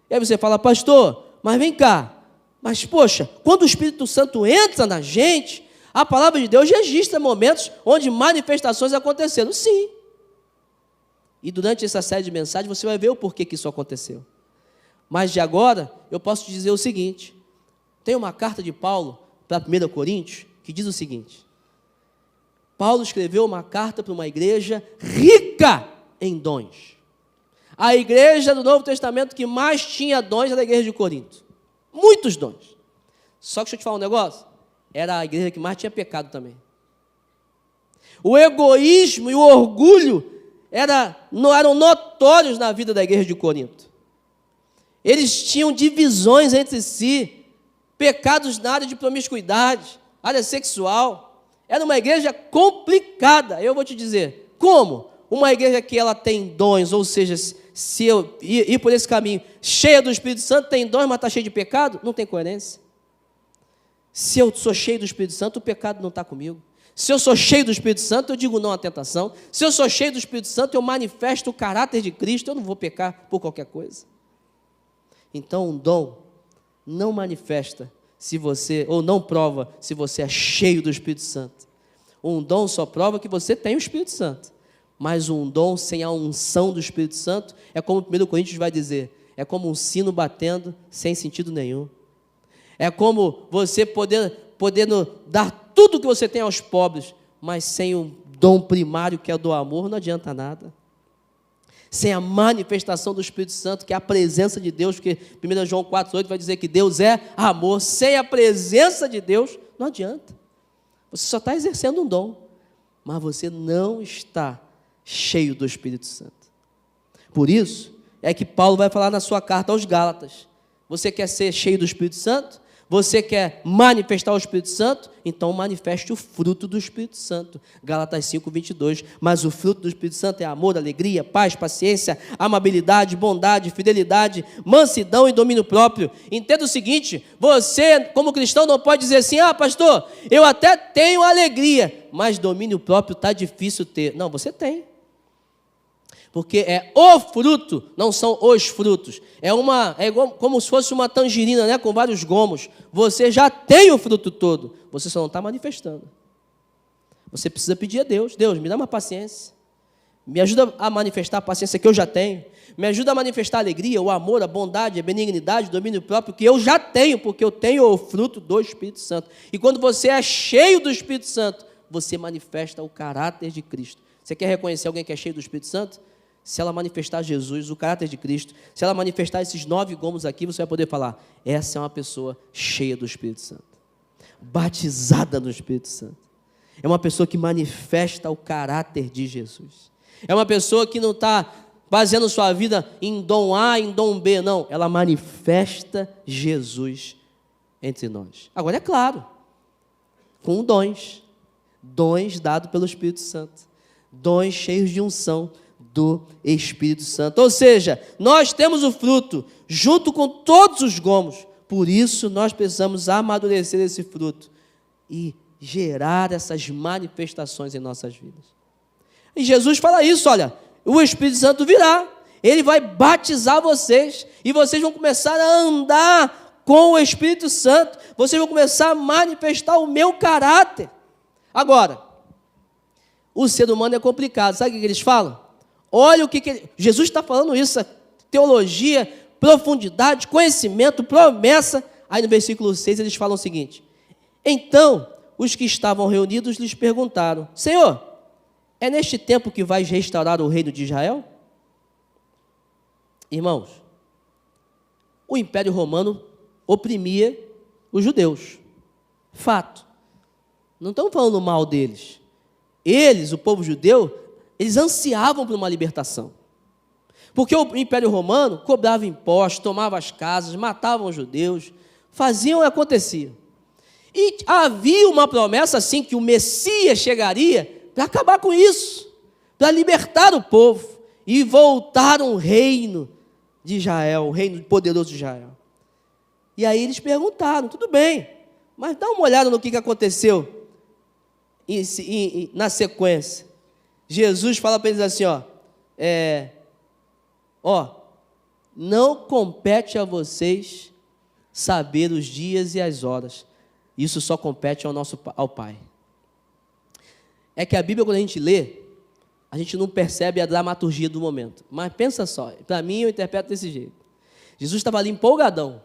E aí você fala, pastor, mas vem cá, mas poxa, quando o Espírito Santo entra na gente, a palavra de Deus registra momentos onde manifestações aconteceram. Sim. E durante essa série de mensagens você vai ver o porquê que isso aconteceu. Mas de agora, eu posso te dizer o seguinte, tem uma carta de Paulo para 1 Coríntios, que diz o seguinte, Paulo escreveu uma carta para uma igreja rica em dons. A igreja do Novo Testamento que mais tinha dons era a igreja de Corinto. Muitos dons. Só que deixa eu te falar um negócio. Era a igreja que mais tinha pecado também. O egoísmo e o orgulho não eram notórios na vida da igreja de Corinto. Eles tinham divisões entre si, pecados na área de promiscuidade, área sexual. Era uma igreja complicada. Eu vou te dizer, como? Uma igreja que ela tem dons, ou seja, se eu ir por esse caminho, cheia do Espírito Santo, tem dons, mas está cheio de pecado, não tem coerência. Se eu sou cheio do Espírito Santo, o pecado não está comigo. Se eu sou cheio do Espírito Santo, eu digo não à tentação. Se eu sou cheio do Espírito Santo, eu manifesto o caráter de Cristo, eu não vou pecar por qualquer coisa. Então, um dom não manifesta se você, ou não prova se você é cheio do Espírito Santo. Um dom só prova que você tem o Espírito Santo. Mas um dom sem a unção do Espírito Santo é como o 1 Coríntios vai dizer, é como um sino batendo sem sentido nenhum. É como você podendo dar tudo que você tem aos pobres, mas sem o dom primário que é o do amor, não adianta nada. Sem a manifestação do Espírito Santo, que é a presença de Deus, porque 1 João 4,8 vai dizer que Deus é amor. Sem a presença de Deus, não adianta. Você só está exercendo um dom, mas você não está cheio do Espírito Santo. Por isso, é que Paulo vai falar na sua carta aos Gálatas. Você quer ser cheio do Espírito Santo? Você quer manifestar o Espírito Santo? Então manifeste o fruto do Espírito Santo. Gálatas 5:22. Mas o fruto do Espírito Santo é amor, alegria, paz, paciência, amabilidade, bondade, fidelidade, mansidão e domínio próprio. Entenda o seguinte, você como cristão não pode dizer assim, pastor, eu até tenho alegria, mas domínio próprio está difícil ter. Não, você tem. Porque é o fruto, não são os frutos. É igual, como se fosse uma tangerina, né, com vários gomos. Você já tem o fruto todo, você só não está manifestando. Você precisa pedir a Deus, Deus, me dá uma paciência. Me ajuda a manifestar a paciência que eu já tenho. Me ajuda a manifestar a alegria, o amor, a bondade, a benignidade, o domínio próprio que eu já tenho, porque eu tenho o fruto do Espírito Santo. E quando você é cheio do Espírito Santo, você manifesta o caráter de Cristo. Você quer reconhecer alguém que é cheio do Espírito Santo? Se ela manifestar Jesus, o caráter de Cristo, se ela manifestar esses 9 gomos aqui, você vai poder falar, essa é uma pessoa cheia do Espírito Santo, batizada no Espírito Santo. É uma pessoa que manifesta o caráter de Jesus. É uma pessoa que não está baseando sua vida em dom A, em dom B, não. Ela manifesta Jesus entre nós. Agora, é claro, com dons dados pelo Espírito Santo, dons cheios de unção do Espírito Santo. Ou seja, nós temos o fruto junto com todos os gomos. Por isso nós precisamos amadurecer esse fruto e gerar essas manifestações em nossas vidas. E Jesus fala isso, olha, o Espírito Santo virá, ele vai batizar vocês e vocês vão começar a andar com o Espírito Santo, vocês vão começar a manifestar o meu caráter. Agora, o ser humano é complicado, sabe o que eles falam? Olha o que Jesus está falando isso, teologia, profundidade, conhecimento, promessa. Aí no versículo 6 eles falam o seguinte, então os que estavam reunidos lhes perguntaram, Senhor, é neste tempo que vais restaurar o reino de Israel? Irmãos, o Império Romano oprimia os judeus, fato, não estamos falando mal deles, eles, o povo judeu, eles ansiavam por uma libertação, porque o Império Romano cobrava impostos, tomava as casas, matavam os judeus, faziam e acontecia. E havia uma promessa assim, que o Messias chegaria para acabar com isso, para libertar o povo e voltar um reino de Israel, o reino poderoso de Israel. E aí eles perguntaram, tudo bem, mas dá uma olhada no que aconteceu na sequência. Jesus fala para eles assim, não compete a vocês saber os dias e as horas. Isso só compete ao Pai. É que a Bíblia, quando a gente lê, a gente não percebe a dramaturgia do momento. Mas pensa só, para mim eu interpreto desse jeito. Jesus estava ali empolgadão,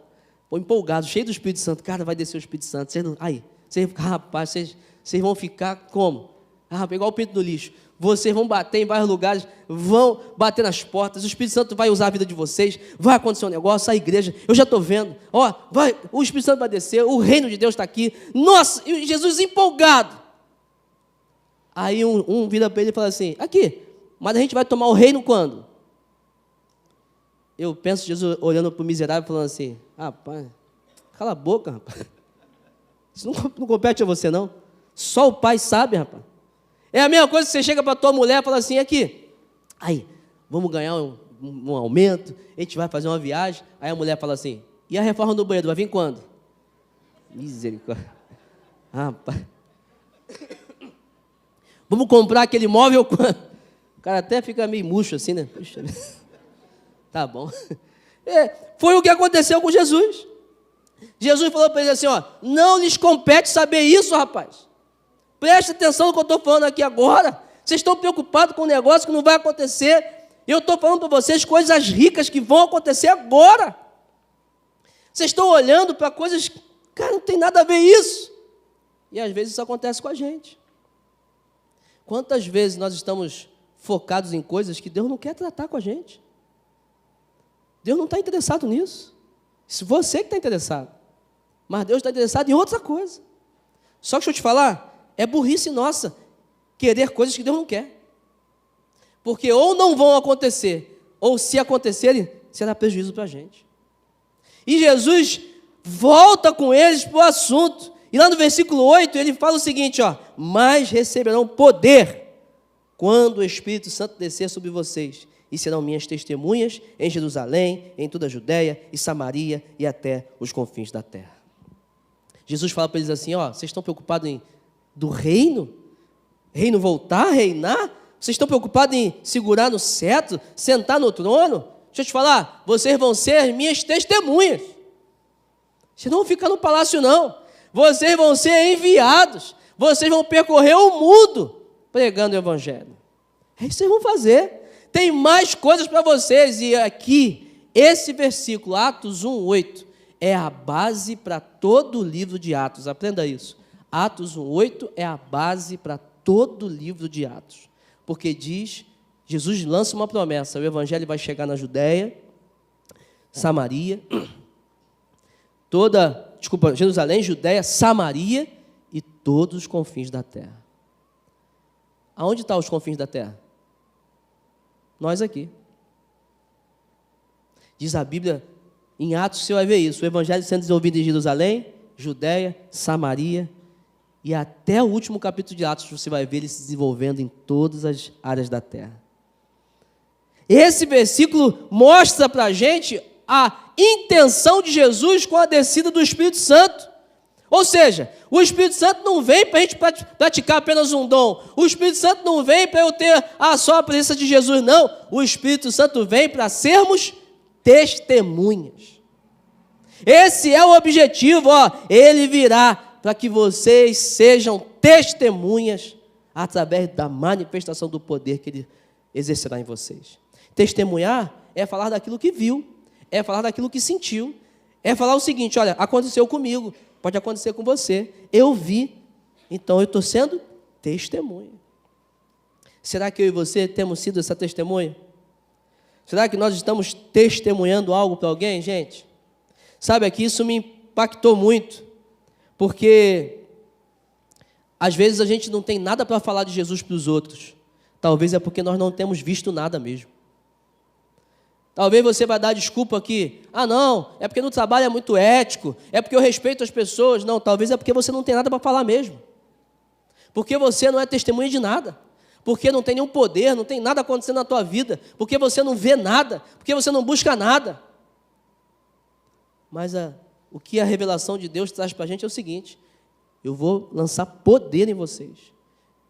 empolgado, cheio do Espírito Santo. Cara, vai descer o Espírito Santo. Vocês vão ficar como? Igual o pinto do lixo. Vocês vão bater em vários lugares, vão bater nas portas, o Espírito Santo vai usar a vida de vocês, vai acontecer um negócio, a igreja, eu já estou vendo, o Espírito Santo vai descer, o reino de Deus está aqui, nossa, Jesus empolgado. Aí um vira para ele e fala assim, aqui, mas a gente vai tomar o reino quando? Eu penso Jesus olhando para o miserável falando assim, rapaz, cala a boca, rapaz. Isso não compete a você, não. Só o Pai sabe, rapaz. É a mesma coisa que você chega para a tua mulher e fala assim, aqui, aí, vamos ganhar um aumento, a gente vai fazer uma viagem. Aí a mulher fala assim, e a reforma do banheiro, vai vir quando? Misericórdia. Rapaz. Vamos comprar aquele móvel quando? O cara até fica meio murcho assim, né? Puxa, tá bom. Foi o que aconteceu com Jesus. Jesus falou para ele assim, ó, não lhes compete saber isso, rapaz. Preste atenção no que eu estou falando aqui agora. Vocês estão preocupados com um negócio que não vai acontecer. Eu estou falando para vocês coisas ricas que vão acontecer agora. Vocês estão olhando para coisas, cara, não tem nada a ver isso. E às vezes isso acontece com a gente. Quantas vezes nós estamos focados em coisas que Deus não quer tratar com a gente? Deus não está interessado nisso. Isso você que está interessado. Mas Deus está interessado em outra coisa. Só que deixa eu te falar, é burrice nossa querer coisas que Deus não quer. Porque ou não vão acontecer, ou se acontecerem, será prejuízo para a gente. E Jesus volta com eles para o assunto. E lá no versículo 8, ele fala o seguinte, ó, mas receberão poder quando o Espírito Santo descer sobre vocês, e serão minhas testemunhas em Jerusalém, em toda a Judéia e Samaria e até os confins da terra. Jesus fala para eles assim, ó, vocês estão preocupados do reino? Reino voltar, reinar? Vocês estão preocupados em segurar no cetro, sentar no trono? Deixa eu te falar, vocês vão ser minhas testemunhas. Vocês não vão ficar no palácio, não. Vocês vão ser enviados. Vocês vão percorrer o mundo pregando o Evangelho. É isso que vocês vão fazer. Tem mais coisas para vocês. E aqui, esse versículo, Atos 1:8, é a base para todo o livro de Atos. Aprenda isso. Atos 1:8 é a base para todo o livro de Atos. Porque diz, Jesus lança uma promessa, o Evangelho vai chegar na Judéia, Samaria, Jerusalém, Judéia, Samaria e todos os confins da terra. Aonde estão os confins da terra? Nós aqui. Diz a Bíblia, em Atos você vai ver isso, o Evangelho sendo desenvolvido em Jerusalém, Judéia, Samaria, e até o último capítulo de Atos você vai ver ele se desenvolvendo em todas as áreas da terra. Esse versículo mostra para a gente a intenção de Jesus com a descida do Espírito Santo. Ou seja, o Espírito Santo não vem para a gente praticar apenas um dom. O Espírito Santo não vem para eu ter só a presença de Jesus, não. O Espírito Santo vem para sermos testemunhas. Esse é o objetivo, ó. Ele virá para que vocês sejam testemunhas através da manifestação do poder que Ele exercerá em vocês. Testemunhar é falar daquilo que viu, é falar daquilo que sentiu, é falar o seguinte, olha, aconteceu comigo, pode acontecer com você, eu vi, então eu estou sendo testemunha. Será que eu e você temos sido essa testemunha? Será que nós estamos testemunhando algo para alguém, gente? Sabe, aqui isso me impactou muito, porque às vezes a gente não tem nada para falar de Jesus para os outros. Talvez é porque nós não temos visto nada mesmo. Talvez você vai dar desculpa aqui. Não, é porque no trabalho é muito ético, é porque eu respeito as pessoas. Não, talvez é porque você não tem nada para falar mesmo. Porque você não é testemunha de nada. Porque não tem nenhum poder, não tem nada acontecendo na tua vida. Porque você não vê nada, porque você não busca nada. Mas o que a revelação de Deus traz para a gente é o seguinte: eu vou lançar poder em vocês,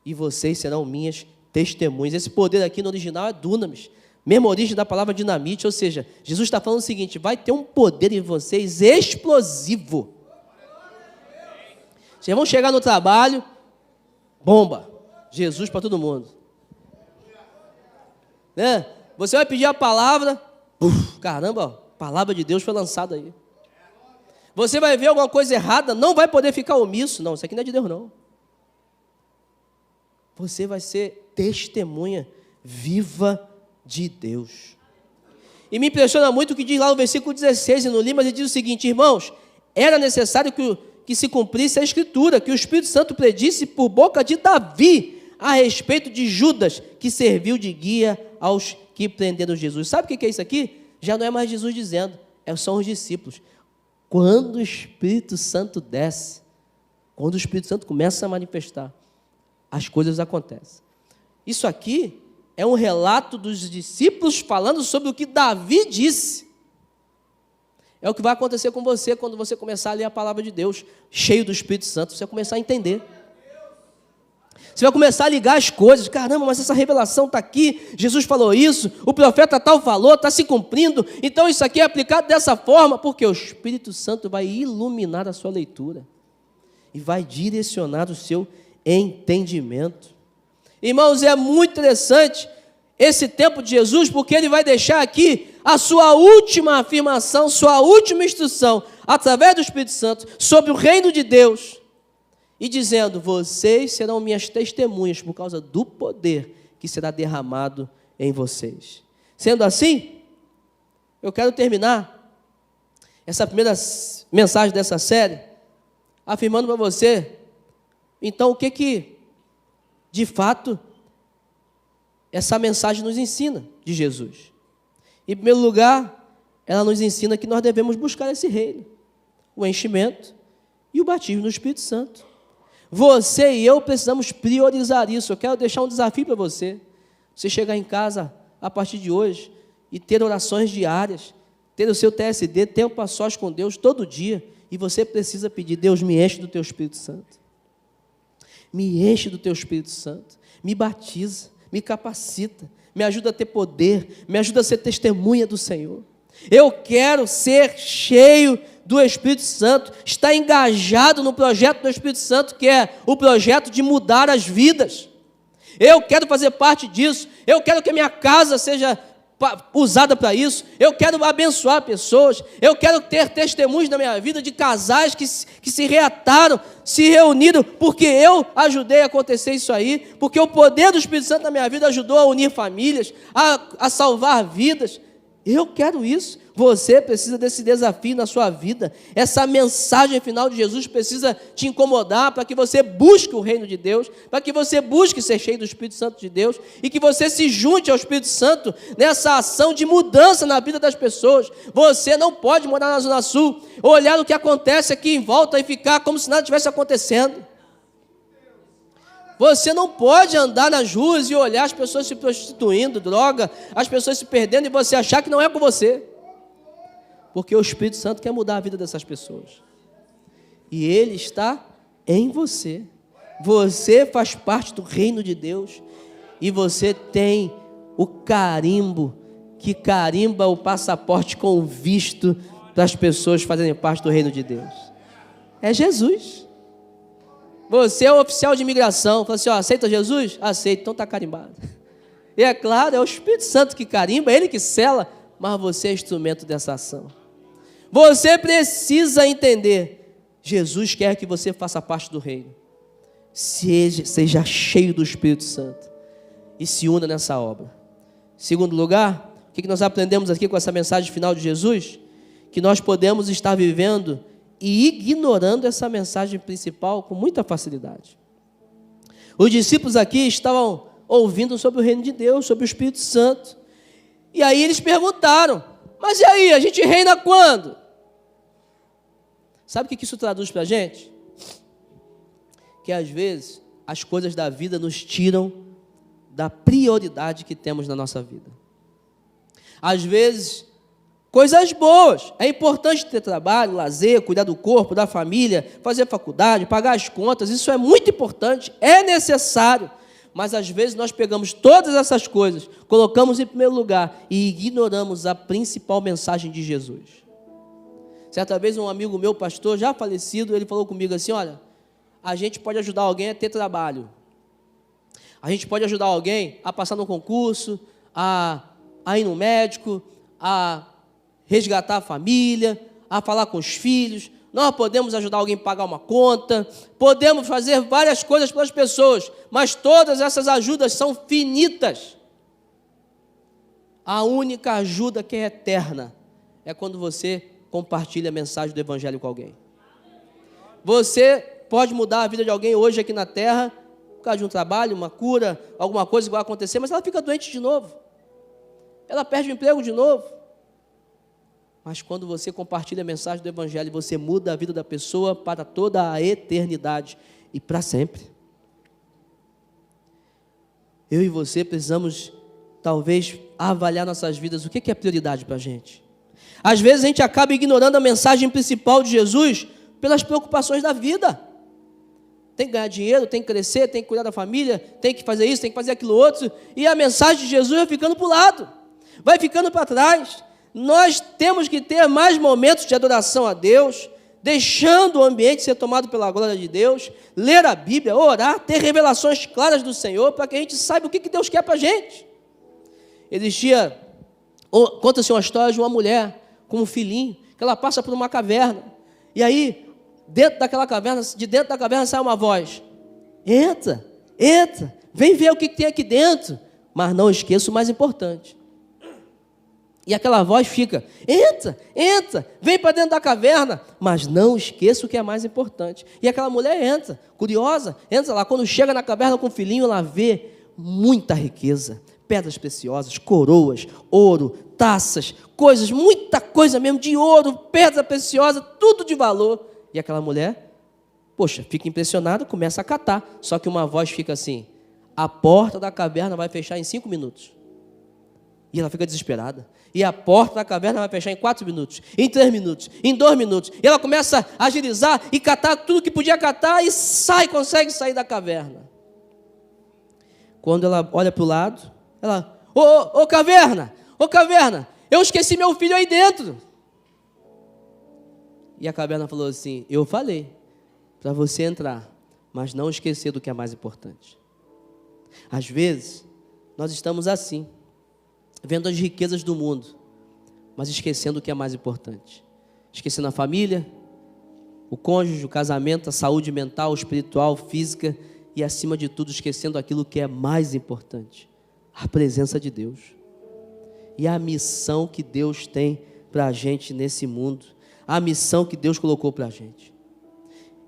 e vocês serão minhas testemunhas. Esse poder aqui no original é dunamis, mesma origem da palavra dinamite, ou seja, Jesus está falando o seguinte: vai ter um poder em vocês explosivo. Vocês vão chegar no trabalho, bomba, Jesus para todo mundo. Né? Você vai pedir a palavra, caramba, a palavra de Deus foi lançada aí. Você vai ver alguma coisa errada, não vai poder ficar omisso. Não, isso aqui não é de Deus, não. Você vai ser testemunha viva de Deus. E me impressiona muito o que diz lá no versículo 16, no Lima, ele diz o seguinte: irmãos, era necessário que se cumprisse a Escritura, que o Espírito Santo predisse por boca de Davi a respeito de Judas, que serviu de guia aos que prenderam Jesus. Sabe o que é isso aqui? Já não é mais Jesus dizendo, são os discípulos. Quando o Espírito Santo desce, quando o Espírito Santo começa a manifestar, as coisas acontecem. Isso aqui é um relato dos discípulos falando sobre o que Davi disse. É o que vai acontecer com você quando você começar a ler a palavra de Deus, cheio do Espírito Santo. Você vai começar a entender. Você vai começar a ligar as coisas. Caramba, mas essa revelação está aqui. Jesus falou isso, o profeta tal falou, está se cumprindo. Então isso aqui é aplicado dessa forma, porque o Espírito Santo vai iluminar a sua leitura e vai direcionar o seu entendimento. Irmãos, é muito interessante esse tempo de Jesus, porque ele vai deixar aqui a sua última afirmação, sua última instrução, através do Espírito Santo, sobre o reino de Deus, e dizendo, vocês serão minhas testemunhas por causa do poder que será derramado em vocês. Sendo assim, eu quero terminar essa primeira mensagem dessa série, afirmando para você, então, o que de fato essa mensagem nos ensina de Jesus. Em primeiro lugar, ela nos ensina que nós devemos buscar esse reino, o enchimento e o batismo no Espírito Santo. Você e eu precisamos priorizar isso. Eu quero deixar um desafio para você. Você chegar em casa a partir de hoje e ter orações diárias, ter o seu TSD, tempo a sós com Deus todo dia, e você precisa pedir, Deus, me enche do teu Espírito Santo. Me enche do teu Espírito Santo, me batiza, me capacita, me ajuda a ter poder, me ajuda a ser testemunha do Senhor. Eu quero ser cheio do Espírito Santo, estar engajado no projeto do Espírito Santo, que é o projeto de mudar as vidas. Eu quero fazer parte disso, eu quero que a minha casa seja usada para isso, eu quero abençoar pessoas, eu quero ter testemunhos na minha vida de casais que se reataram, se reuniram, porque eu ajudei a acontecer isso aí, porque o poder do Espírito Santo na minha vida ajudou a unir famílias, a salvar vidas. Eu quero isso. Você precisa desse desafio na sua vida. Essa mensagem final de Jesus precisa te incomodar para que você busque o reino de Deus, para que você busque ser cheio do Espírito Santo de Deus e que você se junte ao Espírito Santo nessa ação de mudança na vida das pessoas. Você não pode morar na Zona Sul, olhar o que acontece aqui em volta e ficar como se nada estivesse acontecendo. Você não pode andar nas ruas e olhar as pessoas se prostituindo, droga, as pessoas se perdendo e você achar que não é com você. Porque o Espírito Santo quer mudar a vida dessas pessoas. E Ele está em você. Você faz parte do reino de Deus. E você tem o carimbo, que carimba o passaporte com visto para as pessoas fazerem parte do reino de Deus. É Jesus. Você é o oficial de imigração. Fala assim, aceita Jesus? Aceita, então está carimbado. E é claro, é o Espírito Santo que carimba, é Ele que sela, mas você é instrumento dessa ação. Você precisa entender, Jesus quer que você faça parte do reino. Seja cheio do Espírito Santo e se una nessa obra. Segundo lugar, o que nós aprendemos aqui com essa mensagem final de Jesus? Que nós podemos estar vivendo e ignorando essa mensagem principal com muita facilidade. Os discípulos aqui estavam ouvindo sobre o reino de Deus, sobre o Espírito Santo. E aí eles perguntaram, mas e aí, a gente reina quando? Sabe o que isso traduz para a gente? Que às vezes as coisas da vida nos tiram da prioridade que temos na nossa vida. Às vezes, coisas boas, é importante ter trabalho, lazer, cuidar do corpo, da família, fazer faculdade, pagar as contas, isso é muito importante, é necessário. Mas às vezes nós pegamos todas essas coisas, colocamos em primeiro lugar e ignoramos a principal mensagem de Jesus. Certa vez um amigo meu, pastor, já falecido, ele falou comigo assim, olha, a gente pode ajudar alguém a ter trabalho. A gente pode ajudar alguém a passar no concurso, a ir no médico, a resgatar a família, a falar com os filhos. Nós podemos ajudar alguém a pagar uma conta, podemos fazer várias coisas para as pessoas, mas todas essas ajudas são finitas. A única ajuda que é eterna é quando você compartilha a mensagem do Evangelho com alguém. Você pode mudar a vida de alguém hoje aqui na terra por causa de um trabalho, uma cura, alguma coisa que vai acontecer, mas ela fica doente de novo. Ela perde o emprego de novo. Mas quando você compartilha a mensagem do Evangelho, você muda a vida da pessoa para toda a eternidade e para sempre. Eu e você precisamos, talvez, avaliar nossas vidas. O que é prioridade para a gente? Às vezes a gente acaba ignorando a mensagem principal de Jesus pelas preocupações da vida. Tem que ganhar dinheiro, tem que crescer, tem que cuidar da família, tem que fazer isso, tem que fazer aquilo outro. E a mensagem de Jesus vai ficando para o lado, vai ficando para trás. Nós temos que ter mais momentos de adoração a Deus, deixando o ambiente ser tomado pela glória de Deus, ler a Bíblia, orar, ter revelações claras do Senhor, para que a gente saiba o que Deus quer para a gente. Conta-se uma história de uma mulher com um filhinho, que ela passa por uma caverna, e aí, de dentro da caverna sai uma voz: entra, vem ver o que tem aqui dentro, mas não esqueça o mais importante. E aquela voz fica: entra, vem para dentro da caverna, mas não esqueça o que é mais importante. E aquela mulher entra, curiosa, entra lá. Quando chega na caverna com o filhinho, ela vê muita riqueza, pedras preciosas, coroas, ouro, taças, coisas, muita coisa mesmo, de ouro, pedra preciosa, tudo de valor. E aquela mulher, fica impressionada, começa a catar. Só que uma voz fica assim: a porta da caverna vai fechar em 5 minutos. E ela fica desesperada. E a porta da caverna vai fechar em 4 minutos, em 3 minutos, em 2 minutos. E ela começa a agilizar e catar tudo que podia catar e consegue sair da caverna. Quando ela olha para o lado, ela: ô caverna, eu esqueci meu filho aí dentro. E a caverna falou assim: eu falei para você entrar, mas não esquecer do que é mais importante. Às vezes, nós estamos assim, vendo as riquezas do mundo, mas esquecendo o que é mais importante. Esquecendo a família, o cônjuge, o casamento, a saúde mental, espiritual, física e, acima de tudo, esquecendo aquilo que é mais importante: a presença de Deus e a missão que Deus tem para a gente nesse mundo, a missão que Deus colocou para a gente.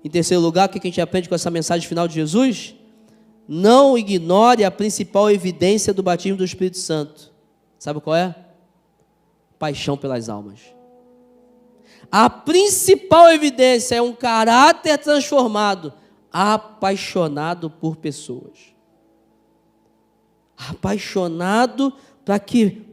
Em terceiro lugar, o que a gente aprende com essa mensagem final de Jesus? Não ignore a principal evidência do batismo do Espírito Santo. Sabe qual é? Paixão pelas almas. A principal evidência é um caráter transformado, apaixonado por pessoas. Apaixonado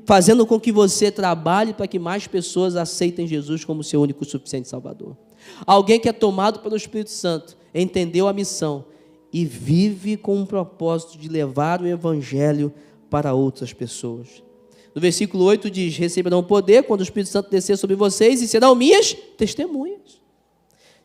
fazendo com que você trabalhe para que mais pessoas aceitem Jesus como seu único e suficiente Salvador. Alguém que é tomado pelo Espírito Santo, entendeu a missão e vive com um propósito de levar o Evangelho para outras pessoas. No versículo 8 diz: receberão poder quando o Espírito Santo descer sobre vocês e serão minhas testemunhas.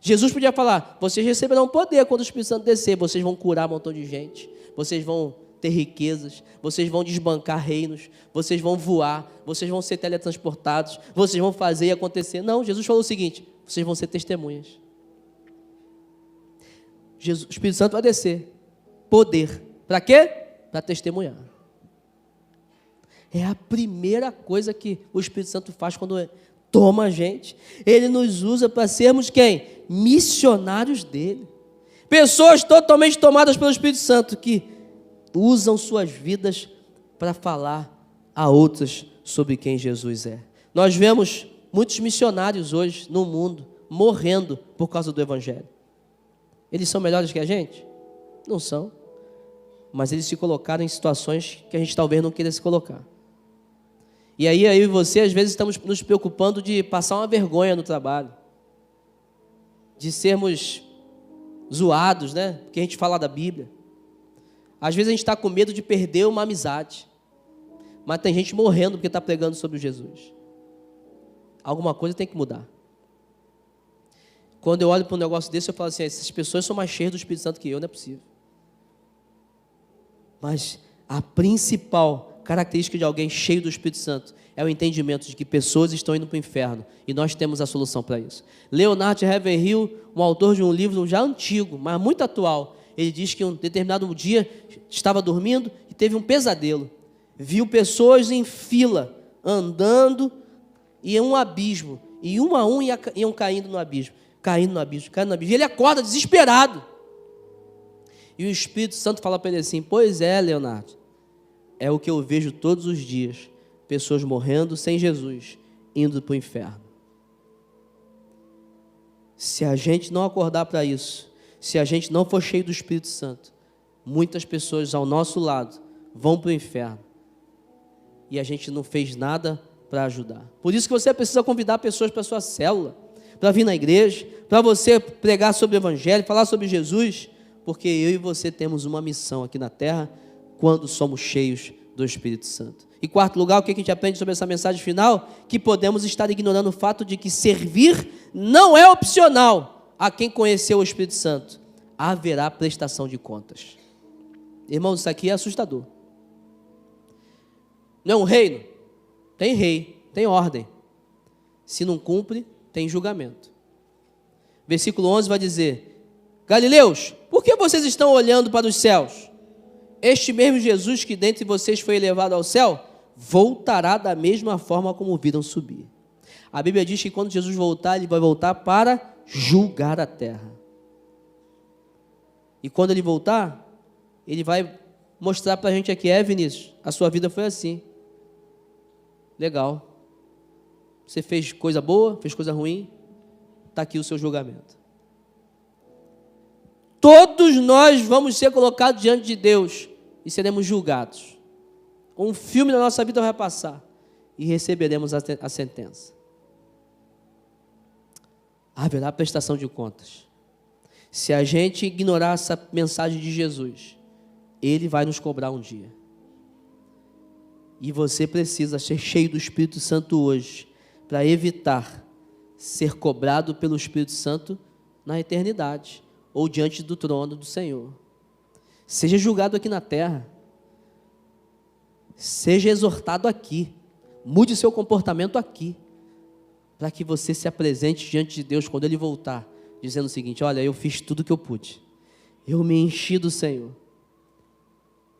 Jesus podia falar: vocês receberão poder quando o Espírito Santo descer, vocês vão curar um montão de gente, vocês vão ter riquezas, vocês vão desbancar reinos, vocês vão voar, vocês vão ser teletransportados, vocês vão fazer e acontecer. Não, Jesus falou o seguinte: vocês vão ser testemunhas. O Espírito Santo vai descer. Poder. Para quê? Para testemunhar. É a primeira coisa que o Espírito Santo faz quando toma a gente. Ele nos usa para sermos quem? Missionários dele. Pessoas totalmente tomadas pelo Espírito Santo que usam suas vidas para falar a outras sobre quem Jesus é. Nós vemos muitos missionários hoje no mundo morrendo por causa do Evangelho. Eles são melhores que a gente? Não são. Mas eles se colocaram em situações que a gente talvez não queira se colocar. E aí, eu e você, às vezes, estamos nos preocupando de passar uma vergonha no trabalho, de sermos zoados, né? Porque a gente fala da Bíblia. Às vezes a gente está com medo de perder uma amizade, mas tem gente morrendo porque está pregando sobre Jesus. Alguma coisa tem que mudar. Quando eu olho para um negócio desse, eu falo assim: essas pessoas são mais cheias do Espírito Santo que eu, não é possível. Mas a principal característica de alguém cheio do Espírito Santo é o entendimento de que pessoas estão indo para o inferno e nós temos a solução para isso. Leonard Ravenhill, um autor de um livro já antigo, mas muito atual, ele diz que um determinado dia estava dormindo e teve um pesadelo. Viu pessoas em fila, andando em um abismo, e um a um iam caindo no abismo. E ele acorda desesperado. E o Espírito Santo fala para ele assim: pois é, Leonardo, é o que eu vejo todos os dias, pessoas morrendo sem Jesus, indo para o inferno. Se a gente não acordar para isso, se a gente não for cheio do Espírito Santo, muitas pessoas ao nosso lado vão para o inferno, e a gente não fez nada para ajudar. Por isso que você precisa convidar pessoas para a sua célula, para vir na igreja, para você pregar sobre o Evangelho, falar sobre Jesus, porque eu e você temos uma missão aqui na terra, quando somos cheios do Espírito Santo. E quarto lugar, o que a gente aprende sobre essa mensagem final? Que podemos estar ignorando o fato de que servir não é opcional a quem conheceu o Espírito Santo. Haverá prestação de contas. Irmãos, isso aqui é assustador. Não é um reino? Tem rei, tem ordem. Se não cumpre, tem julgamento. Versículo 11 vai dizer: Galileus, por que vocês estão olhando para os céus? Este mesmo Jesus que dentre vocês foi elevado ao céu, voltará da mesma forma como o viram subir. A Bíblia diz que quando Jesus voltar, ele vai voltar para julgar a terra. E quando ele voltar, ele vai mostrar para a gente aqui: Vinícius, a sua vida foi assim. Legal. Você fez coisa boa, fez coisa ruim, está aqui o seu julgamento. Todos nós vamos ser colocados diante de Deus e seremos julgados. Um filme da nossa vida vai passar e receberemos a sentença. Haverá prestação de contas. Se a gente ignorar essa mensagem de Jesus, Ele vai nos cobrar um dia. E você precisa ser cheio do Espírito Santo hoje, para evitar ser cobrado pelo Espírito Santo na eternidade, ou diante do trono do Senhor. Seja julgado aqui na terra, seja exortado aqui, mude seu comportamento aqui, para que você se apresente diante de Deus quando Ele voltar, dizendo o seguinte: olha, eu fiz tudo o que eu pude, eu me enchi do Senhor,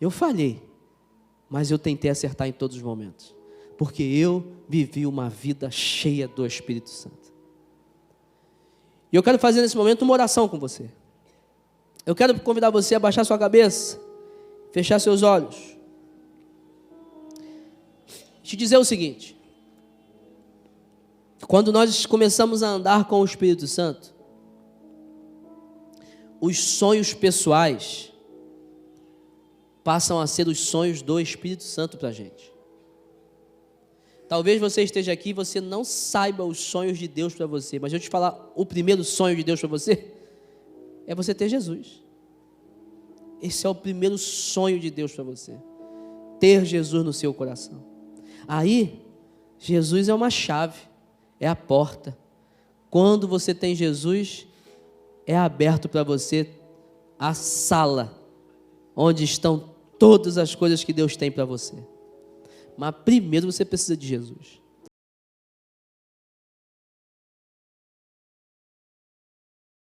eu falhei, mas eu tentei acertar em todos os momentos, porque eu vivi uma vida cheia do Espírito Santo. E eu quero fazer nesse momento uma oração com você. Eu quero convidar você a baixar sua cabeça, fechar seus olhos, te dizer o seguinte: quando nós começamos a andar com o Espírito Santo, os sonhos pessoais passam a ser os sonhos do Espírito Santo para a gente. Talvez você esteja aqui e você não saiba os sonhos de Deus para você, mas eu te falar, o primeiro sonho de Deus para você é você ter Jesus. Esse é o primeiro sonho de Deus para você, ter Jesus no seu coração. Aí, Jesus é uma chave, é a porta. Quando você tem Jesus, é aberto para você a sala onde estão todas as coisas que Deus tem para você. Mas primeiro você precisa de Jesus.